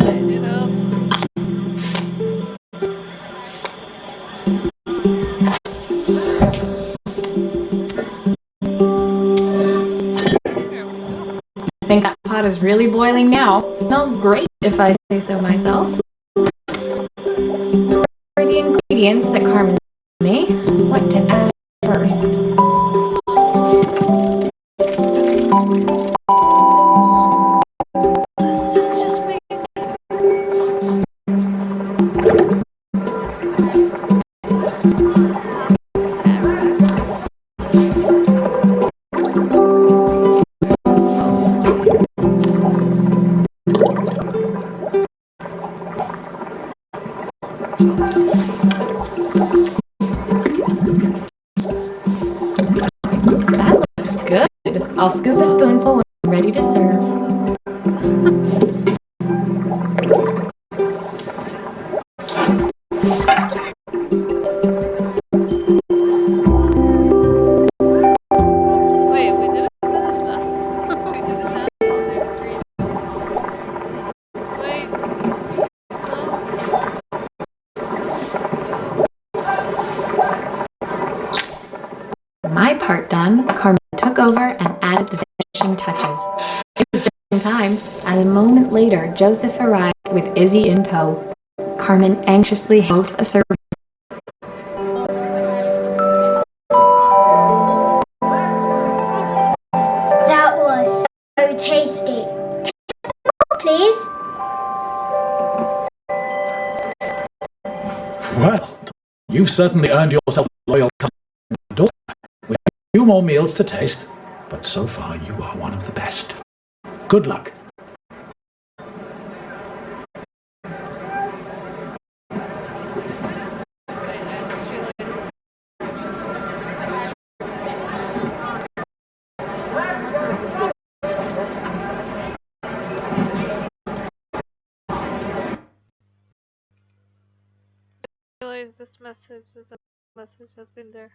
Light it up. There we go. I think that pot is really boiling now. Smells great if I say so myself. For the ingredients that Carmen told me, what to add first. Just make That looks good. I'll scoop a spoonful when I'm ready to serve. Wait, we didn't finish that. We didn't add all the ingredients. Wait. my part done, Carmen took over and added the finishing touches. It was just in time, and a moment later, Joseph arrived with Izzy in tow. Carmen anxiously both a server. That was so tasty. Take some more, please. Well, you've certainly earned yourself a loyal customer, daughter. We have a few more meals to taste, but so far you are one of the best. Good luck. Realize this message has been there.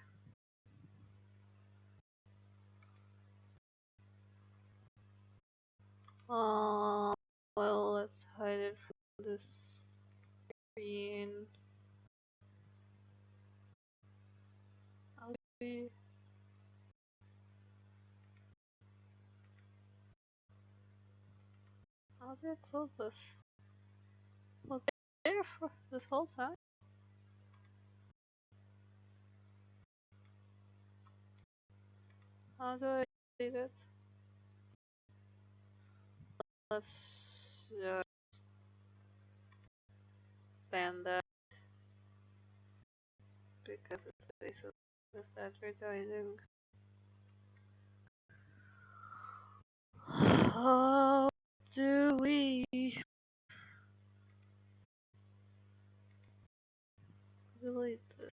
Well, let's hide it from this screen. How do I close this? Was it there for this whole time? How do I delete it? Let's just ban that because it's basically just advertising. How do we delete this?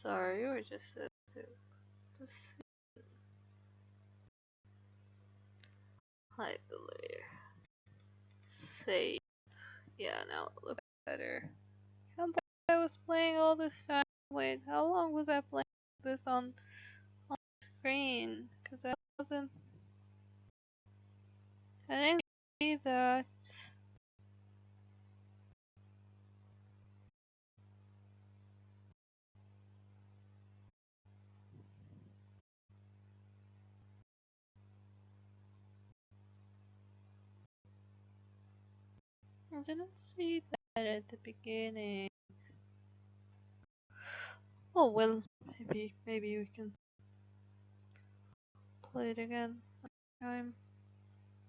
Sorry, or just to hide the layer. Save. Yeah, now it looks better. Can't believe I was playing all this time. Wait, how long was I playing this on screen? Because I wasn't. I didn't see that. I didn't see that at the beginning. Oh well, maybe we can play it again next time.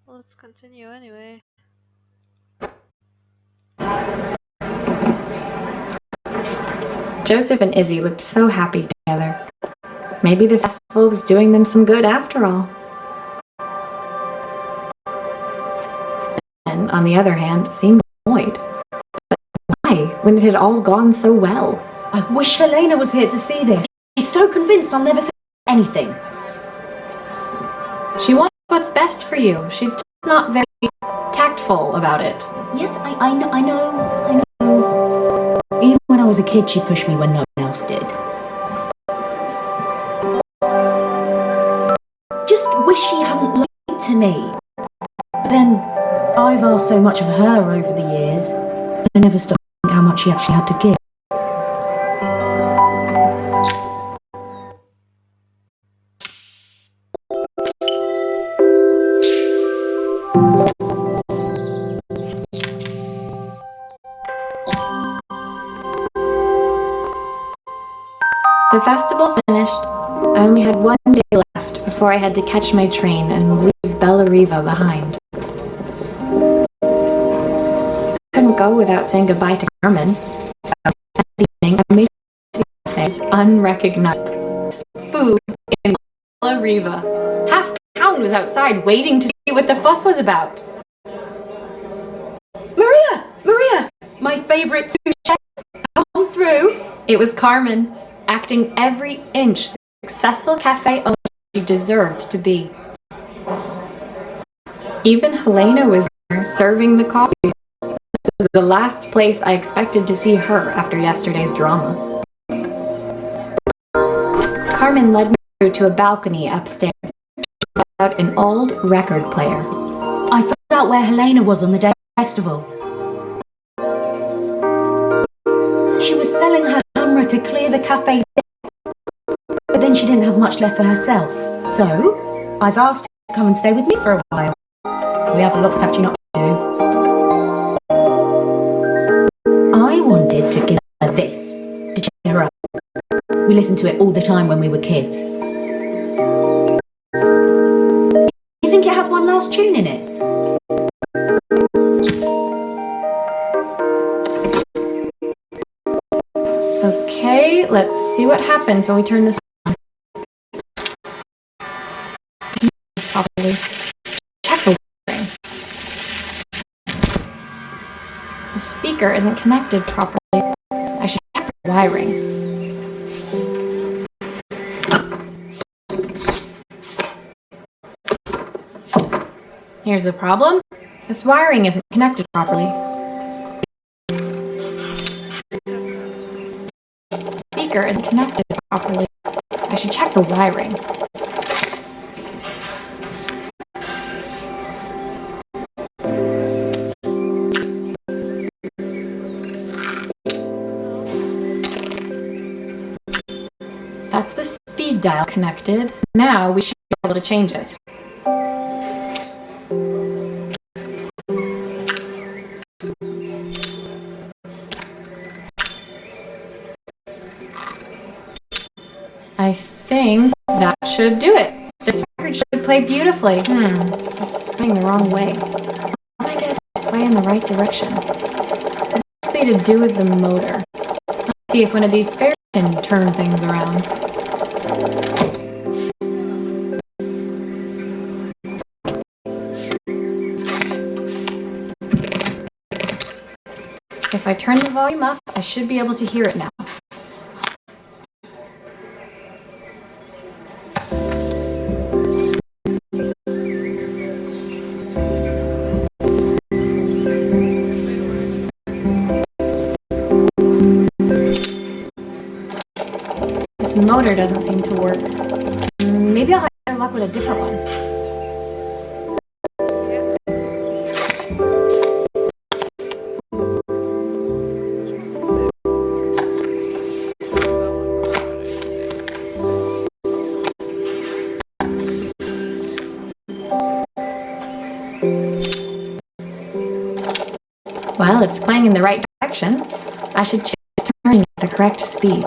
Well, let's continue anyway. Joseph and Izzy looked so happy together. Maybe the festival was doing them some good after all. And on the other hand, seemed annoyed. But why, when it had all gone so well? I wish Helena was here to see this. She's so convinced I'll never say anything. She wants what's best for you. She's just not very tactful about it. Yes, I know. Even when I was a kid, she pushed me when no one else did. Just wish she hadn't lied to me. But then, I've asked so much of her over the years, and I never stopped to think how much she actually had to give. The festival finished. I only had one day left before I had to catch my train and leave Bella Riva behind. I couldn't go without saying goodbye to Carmen. At the evening, I made things unrecognized. Food in Bella Riva. Half town was outside waiting to see what the fuss was about. Maria! My favourite chef, come through. It was Carmen, acting every inch the successful cafe owner she deserved to be. Even Helena was there, serving the coffee. This was the last place I expected to see her after yesterday's drama. Carmen led me through to a balcony upstairs. She brought out an old record player. I found out where Helena was on the day of the festival. She was selling her camera to clear the the cafe's debts. But then she didn't have much left for herself. So, I've asked her to come and stay with me for a while. We have a lot of catching up to do. I wanted to give her this to cheer her up. We listened to it all the time when we were kids. You think it has one last tune in it? Okay, let's see what happens when we turn this on. Probably. Check the wiring. The speaker isn't connected properly. I should check the wiring. Here's the problem. This wiring isn't connected properly. The speaker isn't connected properly. I should check the wiring. That's the speed dial connected. Now we should be able to change it. I think that should do it. This record should play beautifully. It's spinning the wrong way. How do I get it to play in the right direction? This must be to do with the motor. Let's see if one of these spares can turn things around. If I turn the volume up, I should be able to hear it now. This motor doesn't seem to work. Maybe I'll have better luck with a different one. Well, it's playing in the right direction. I should change its turning at the correct speed.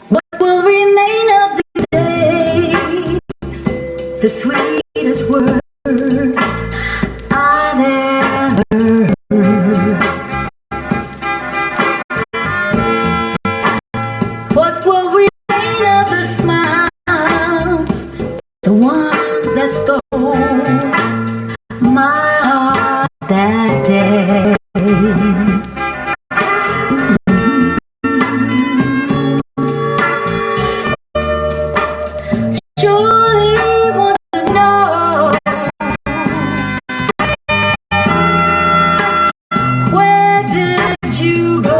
What will remain of the days? The sweetest words I've ever heard. What will remain of the smiles, the ones that stole my heart that day? Surely want to know, where did you go?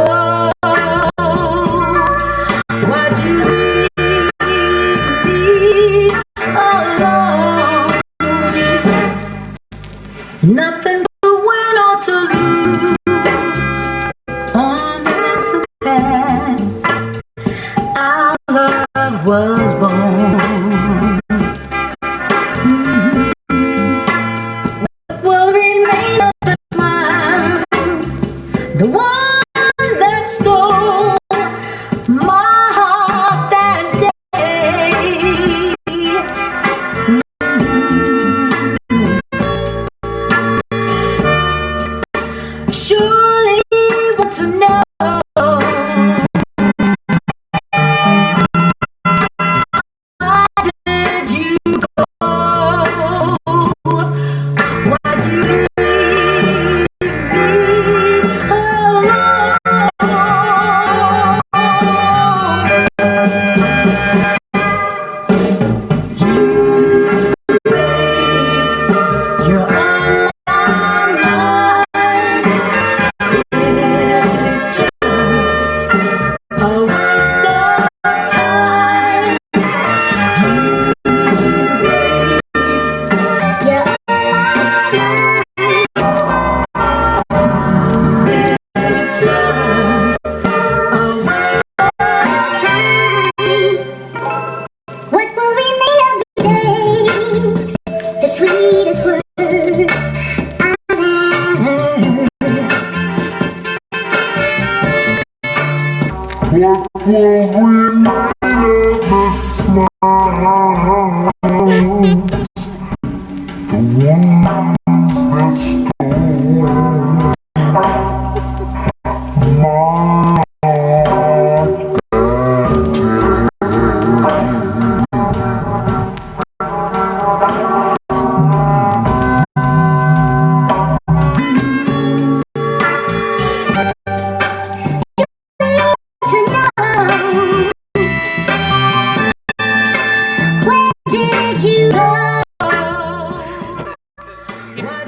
Why'd you leave me alone? Nothing to win or to lose.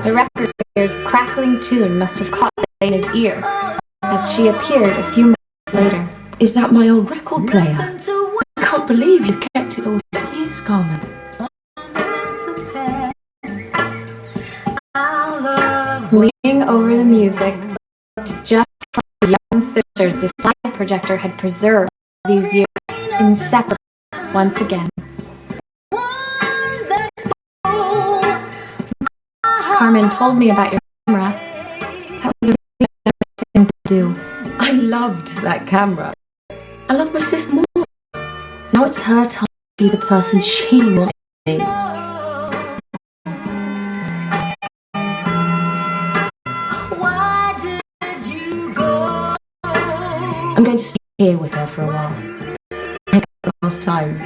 The record player's crackling tune must have caught Elena's ear, as she appeared a few minutes later. Is that my old record player? I can't believe you've kept it all these years, Carmen. Leaning over the music, just like the young sisters the slide projector had preserved all these years, inseparable once again. Carmen told me about your camera. That was a really nice thing to do. I loved that camera. I love my sister more. Now it's her time to be the person she wants to be. I'm going to stay here with her for a while. Take the last time.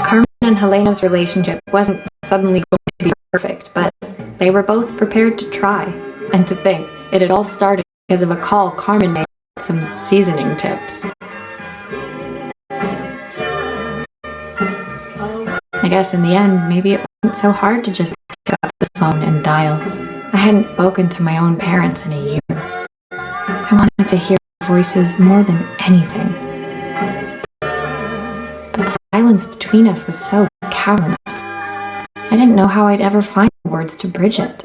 Carmen and Helena's relationship wasn't suddenly going to be perfect, but they were both prepared to try. And to think, it had all started because of a call Carmen made with some seasoning tips. I guess in the end, maybe it wasn't so hard to just pick up the phone and dial. I hadn't spoken to my own parents in a year. I wanted to hear their voices more than anything. But the silence between us was so cavernous. I didn't know how I'd ever find the words to bridge it.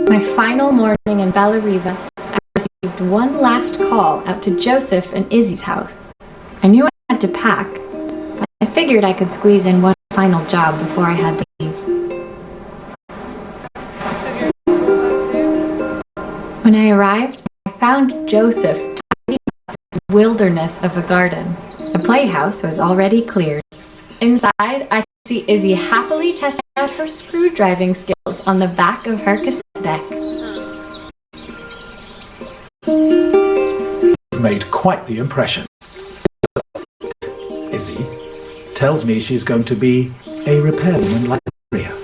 My final morning in Bellariva, I received one last call out to Joseph and Izzy's house. I knew I had to pack, but I figured I could squeeze in one final job before I had to leave. When I arrived, I found Joseph tidying up this wilderness of a garden. The playhouse was already cleared. Inside, I could see Izzy happily testing out her screwdriving skills on the back of her cassette deck. You've made quite the impression. Izzy tells me she's going to be a repairwoman like Maria.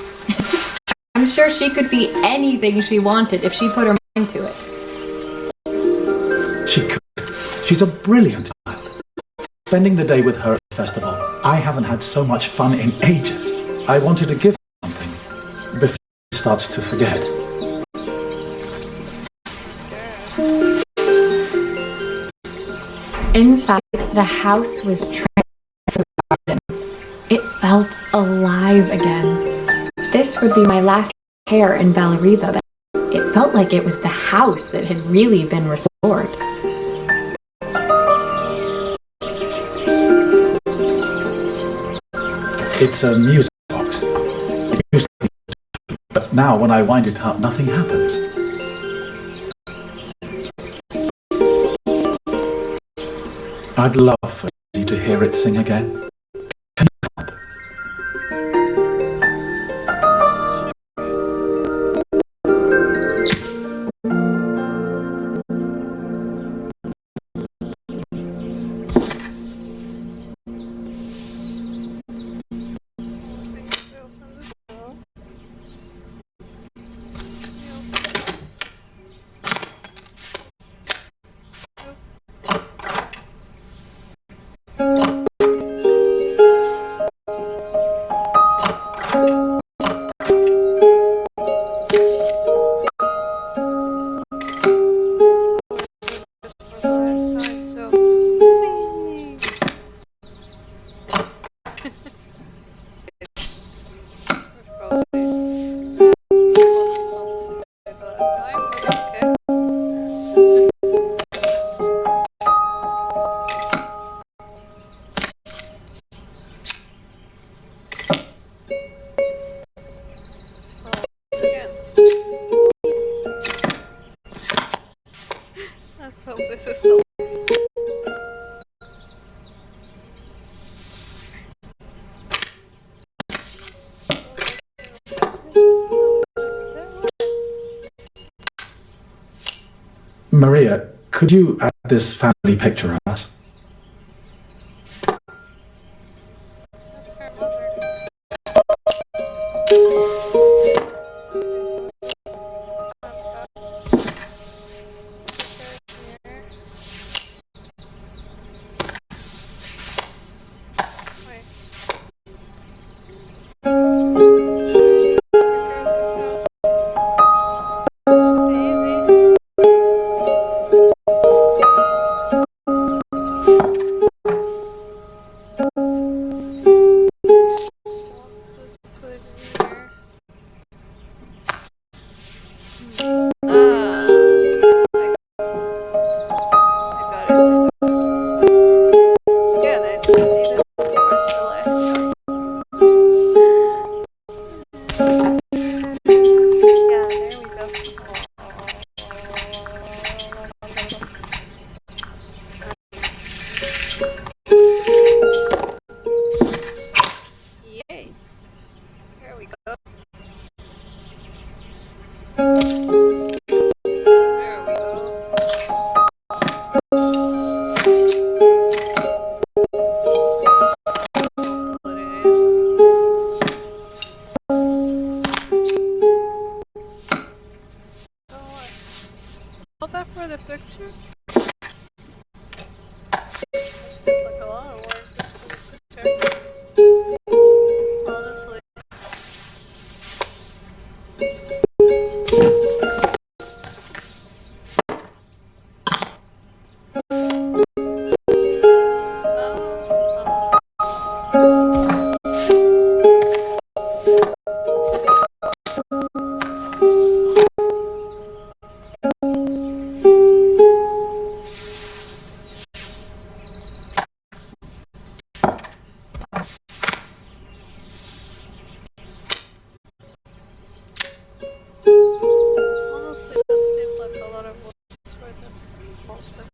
I'm sure she could be anything she wanted if she put her mind to it. She could. She's a brilliant child. Spending the day with her at the festival, I haven't had so much fun in ages. I wanted to give her something before she starts to forget. Inside, the house was transformed into a garden. It felt alive again. This would be my last care in Bellariva, but it felt like it was the house that had really been restored. It's a music box. It used to be, but now when I wind it up, nothing happens. I'd love for Izzy to hear it sing again. Can you help? Maria, could you add this family picture of us? Her mother. All that for the picture? Seems like a lot of work just for the picture. Honestly. Honestly, that seems like a lot of work just for the small stuff.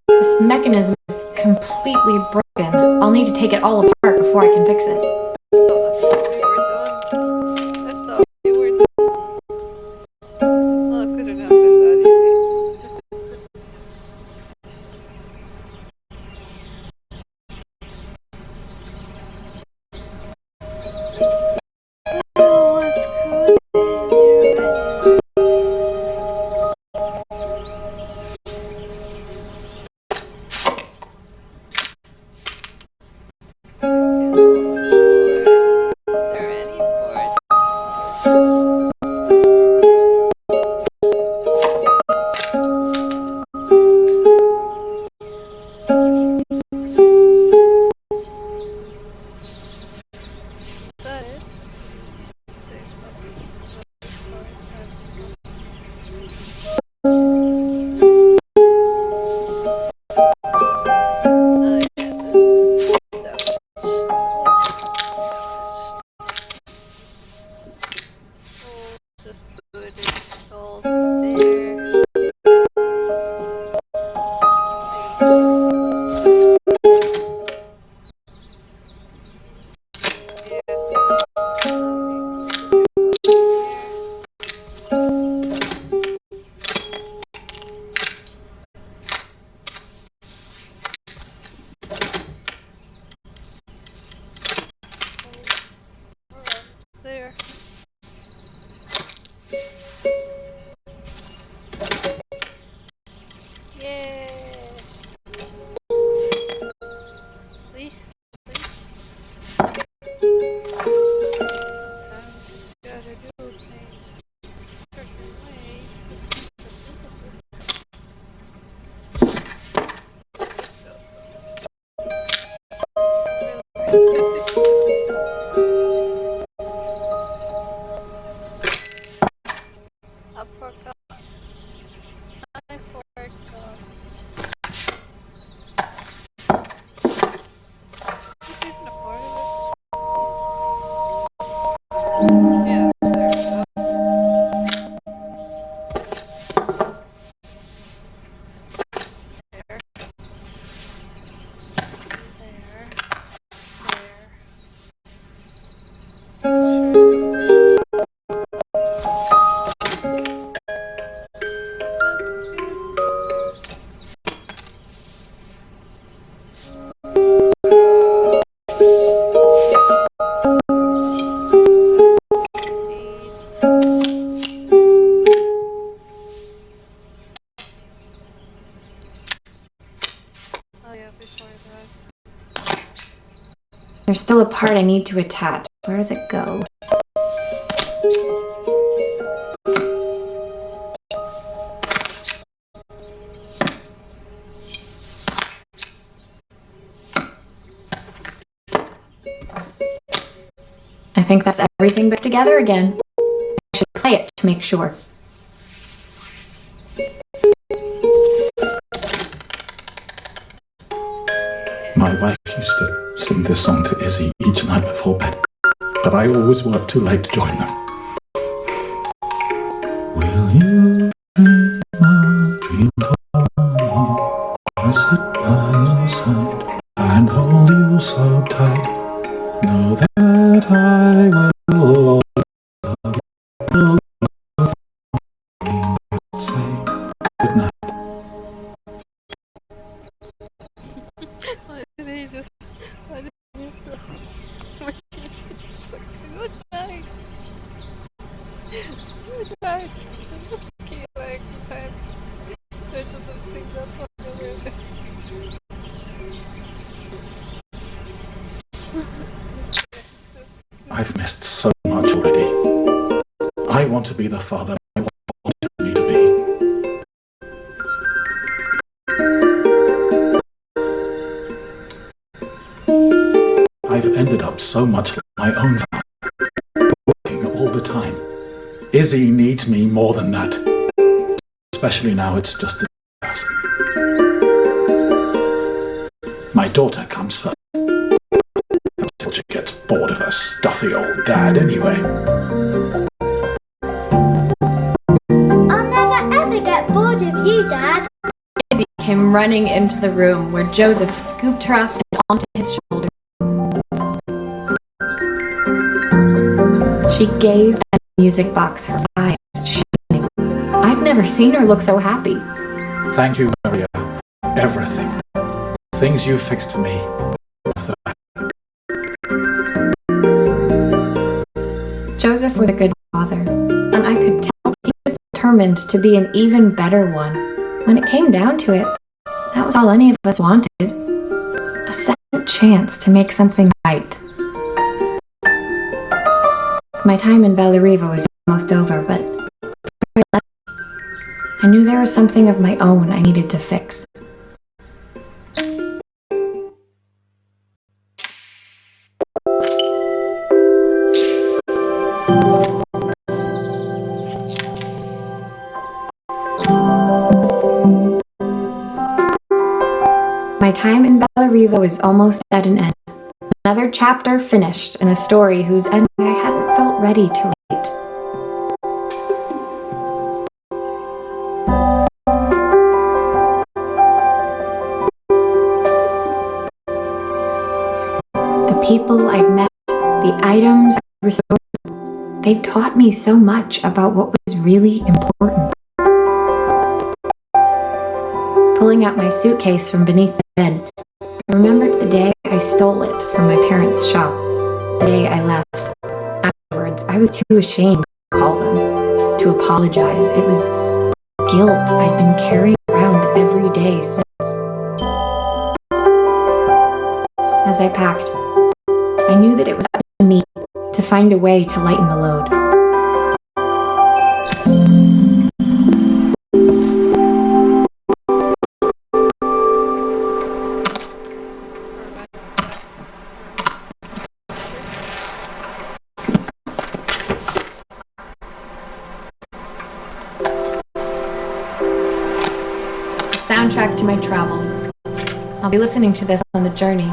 This mechanism is completely broken. I'll need to take it all apart before I can fix it. There. Yay! See? Sometimes you gotta do things a certain way. There's still a part I need to attach. Where does it go? I think that's everything back together again. I should play it to make sure. My wife used to sing this song to Izzy each night before bed, but I always worked too late to join them. Will you dream a dream for me? I sit by your side and hold you so tight. Know that I will always love you. Say good night. Why did he just... Why did he just... Good night! Good night! I'm just kidding, like, sometimes there's just those things that fuck over. I've missed so much already. I want to be the father I wanted me to be. I've ended up so much like my own family, working all the time. Izzy needs me more than that. Especially now it's just the two of us. My daughter comes first. Until she gets bored of her stuffy old dad anyway. I'll never ever get bored of you, Dad. Izzy came running into the room where Joseph scooped her up and onto his shoulder. She gazed at the music box, her eyes shining. I'd never seen her look so happy. Thank you, Maria. Everything. Things you fixed for me. Joseph was a good father, and I could tell he was determined to be an even better one. When it came down to it, that was all any of us wanted. A second chance to make something right. My time in Bellariva was almost over, but before I left, I knew there was something of my own I needed to fix. My time in Bellariva was almost at an end. Another chapter finished in a story whose ending I hadn't felt ready to write. The people I'd met, the items I restored, they taught me so much about what was really important. Pulling out my suitcase from beneath the bed, I remembered the day I stole it from my parents' shop. The day I left. Afterwards, I was too ashamed to call them, to apologize. It was guilt I'd been carrying around every day since. As I packed, I knew that it was up to me to find a way to lighten the load. Soundtrack to my travels. I'll be listening to this on the journey.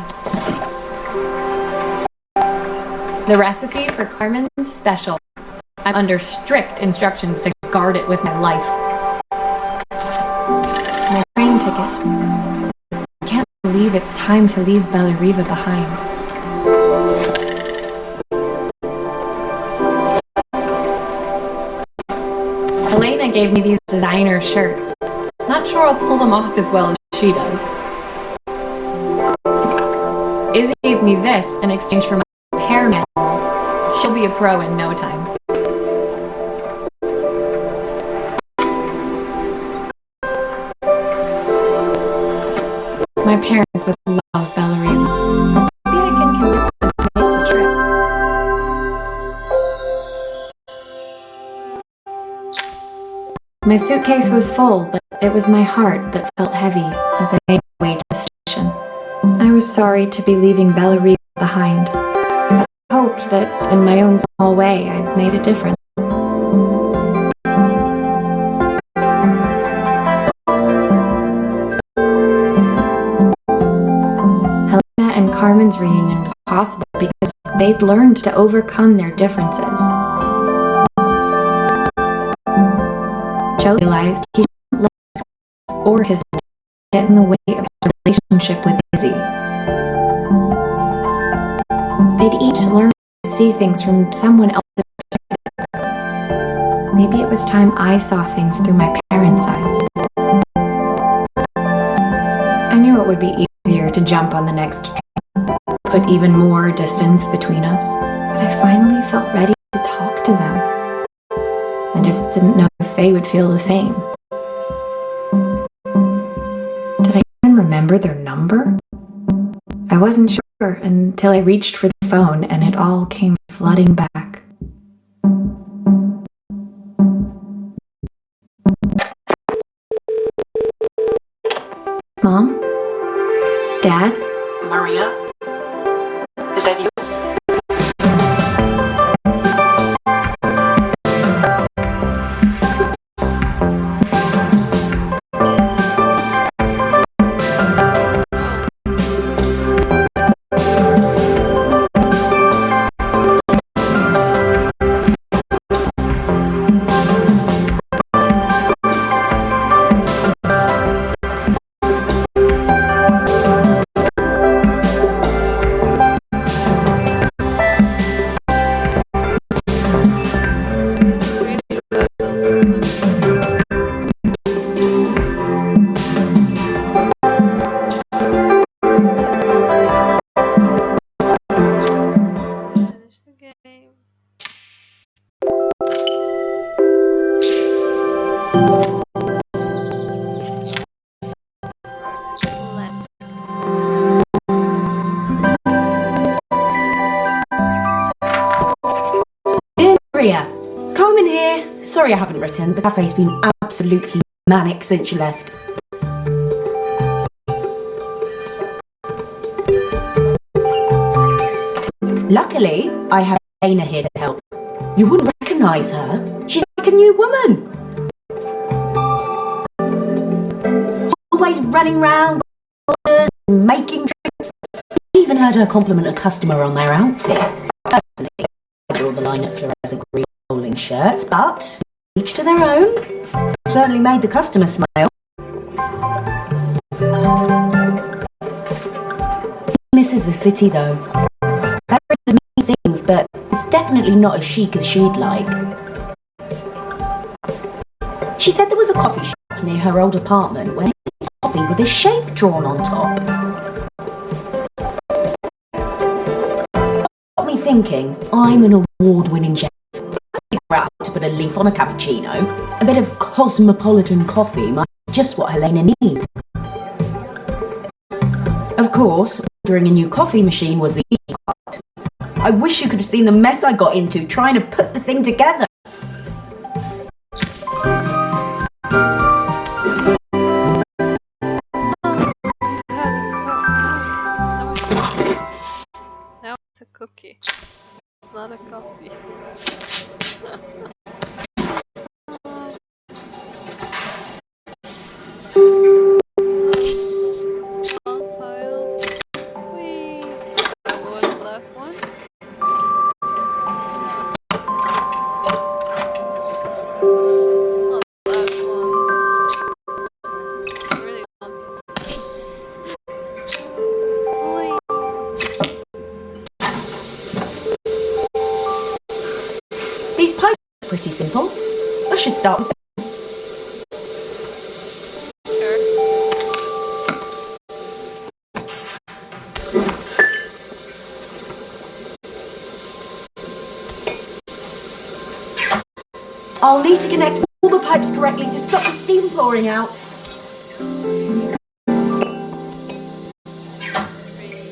The recipe for Carmen's special. I'm under strict instructions to guard it with my life. My train ticket. I can't believe it's time to leave Bellariva behind. Elena gave me these designer shirts. Not sure I'll pull them off as well as she does. Izzy gave me this in exchange for my hair manual. She'll be a pro in no time. My parents would love Bellariva. Maybe I can convince them My suitcase was full, but it was my heart that felt heavy as I made my way to the station. I was sorry to be leaving Bellariva behind, but I hoped that in my own small way I'd made a difference. Helena and Carmen's reunion was possible because they'd learned to overcome their differences. Joe realized he shouldn't let his or his wife get in the way of his relationship with Izzy. They'd each learned to see things from someone else's perspective. Maybe it was time I saw things through my parents' eyes. I knew it would be easier to jump on the next train, put even more distance between us, but I finally felt ready to talk to them. I just didn't know if they would feel the same. Did I even remember their number? I wasn't sure until I reached for the phone and it all came flooding back. Mom? Dad? Maria? Is that you? Finish the game. Left. Dear Maria, Carmen here. Sorry I haven't written. The cafe's been absolutely manic since you left. Luckily, I have Elena here to help. You wouldn't recognise her. She's like a new woman. Always running round, orders and making drinks. I even heard her compliment a customer on their outfit. Personally, I draw the line at fluorescent green bowling shirts, but each to their own. Certainly made the customer smile. She misses the city though. There are many things, but it's definitely not as chic as she'd like. She said there was a coffee shop near her old apartment where they made coffee with a shape drawn on top. Got me thinking, I'm an award-winning chef. I figure out how to put a leaf on a cappuccino. A bit of cosmopolitan coffee might be just what Helena needs. Of course, ordering a new coffee machine was the easy part. I wish you could have seen the mess I got into trying to put the thing together. Now it's a cookie. Not a coffee. Pile. Whee! That was the last one. Not the last one. I really want. Whee! These pipes are pretty simple. I should start with Sure. I'll need to connect all the pipes correctly to stop the steam pouring out.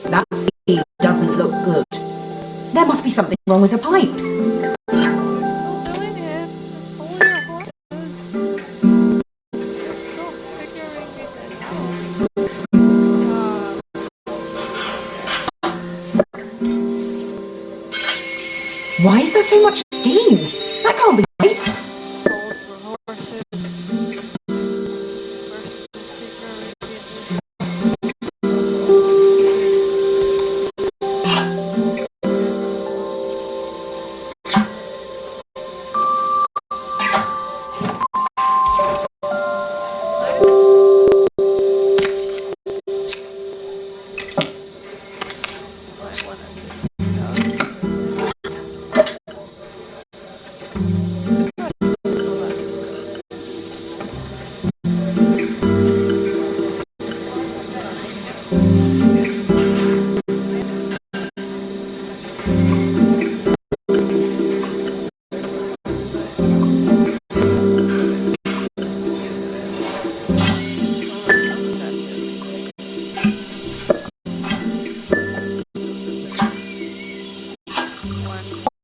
That steam doesn't look good. There must be something wrong with the pipes. Don't do it, it's only a horse. Why is there so much steam? That can't be right. Souls for horses.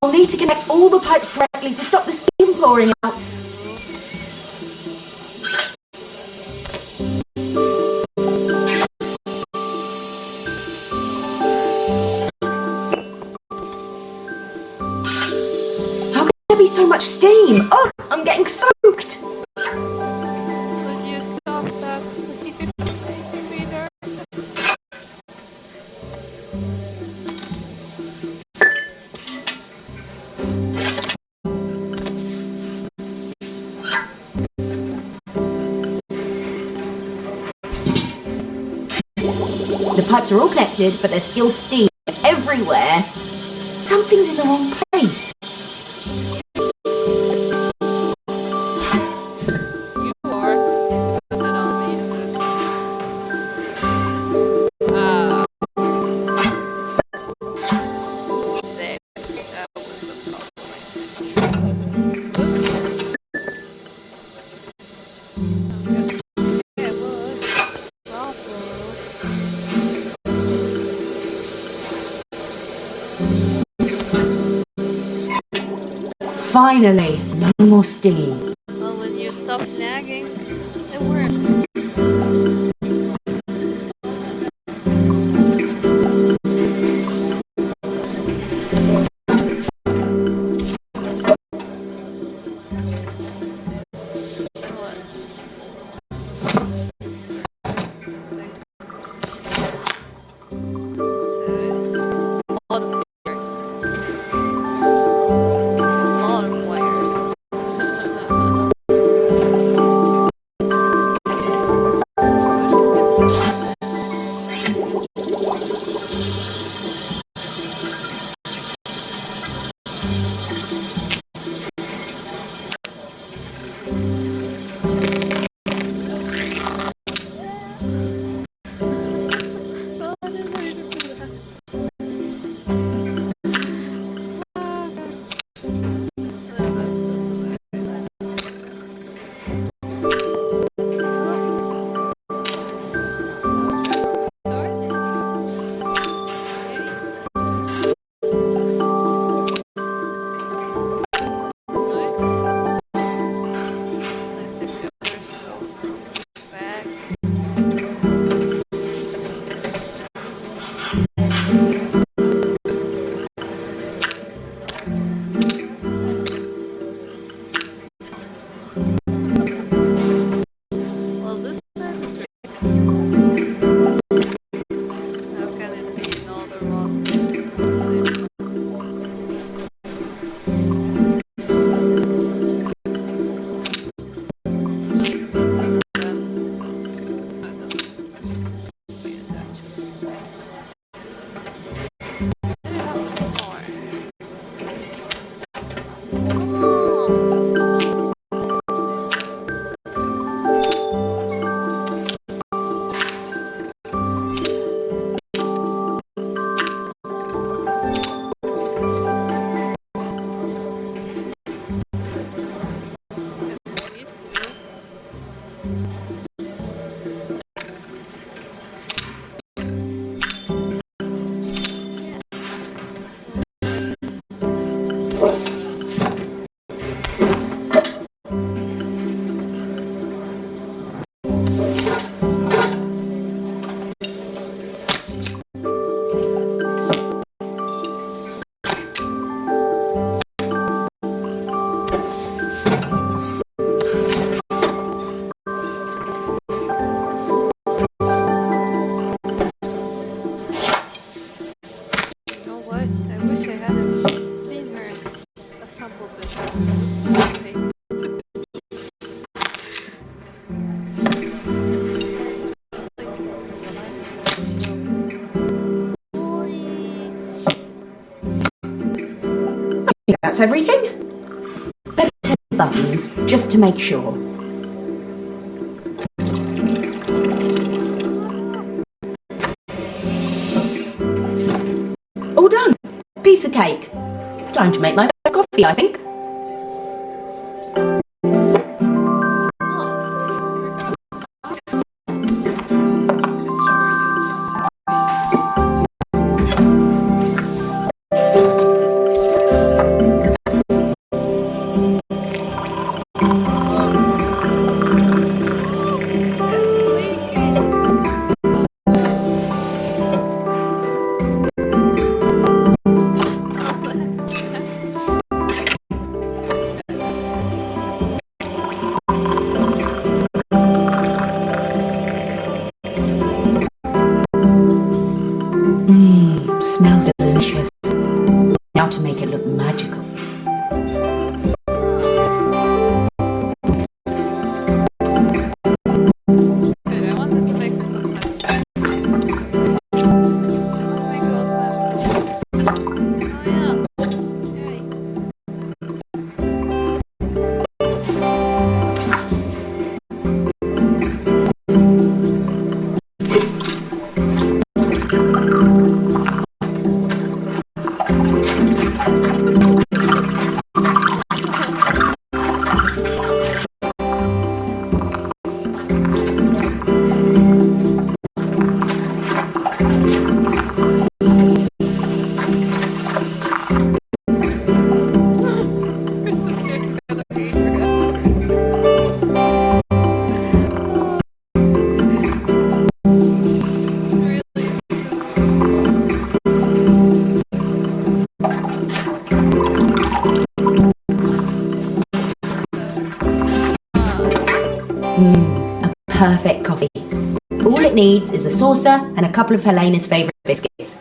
I'll need to connect all the pipes correctly to stop the steam pouring out. How can there be so much steam? Oh, I'm getting soaked. Would you stop that, please, Peter? The pipes are all connected, but there's still steam everywhere. Something's in the wrong place. You are. Put that on me. Ah. There. That was the problem. It was problem. Finally, no more steam. Well, when you stop nagging, it works. think that's everything. Better test the buttons, just to make sure. All done. Piece of cake. Time to make my first coffee, I think. Smells delicious. Now to make it look magical. Wait, I wanted to make it look magical. Make it look magical. Oh yeah. Yay. A perfect coffee. All it needs is a saucer and a couple of Helena's favourite biscuits.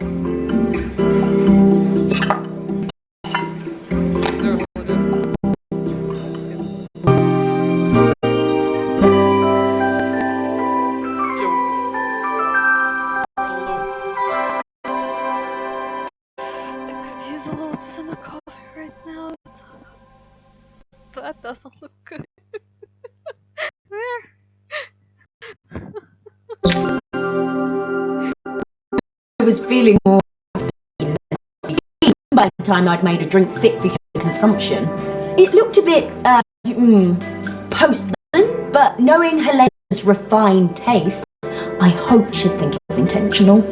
Use a little tin of coffee right now. That doesn't look good. There. I was feeling more by the time I'd made a drink fit for human consumption. It looked a bit, post-modern, but knowing Helena's refined taste, I hope she'd think it was intentional.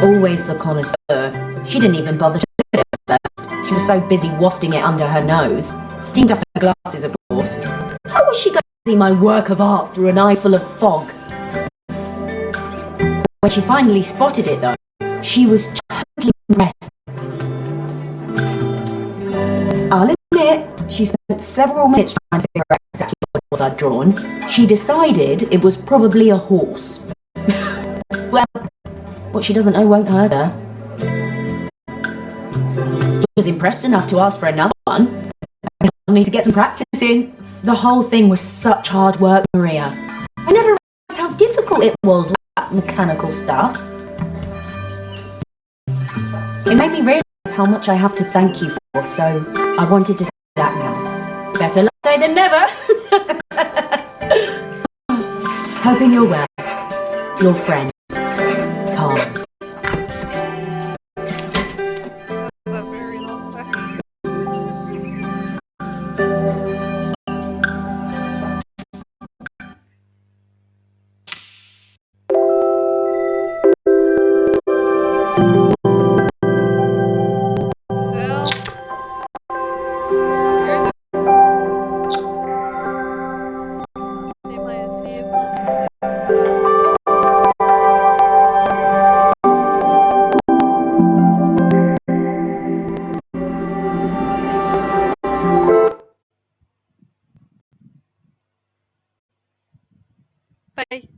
Always the connoisseur. She didn't even bother to look at it at first. She was so busy wafting it under her nose. Steamed up her glasses, of course. How was she going to see my work of art through an eye full of fog? When she finally spotted it, though, she was totally impressed. I'll admit, she spent several minutes trying to figure out exactly what it was I'd drawn. She decided it was probably a horse. Well, what she doesn't know won't hurt her. She was impressed enough to ask for another one. I still need to get some practice in. The whole thing was such hard work, Maria. I never realised how difficult it was with that mechanical stuff. It made me realise how much I have to thank you for, so I wanted to say that now. Better late than never. Hoping you're well. Your friend, Carl. A very long back. Well, you're the see my achievements. Bye.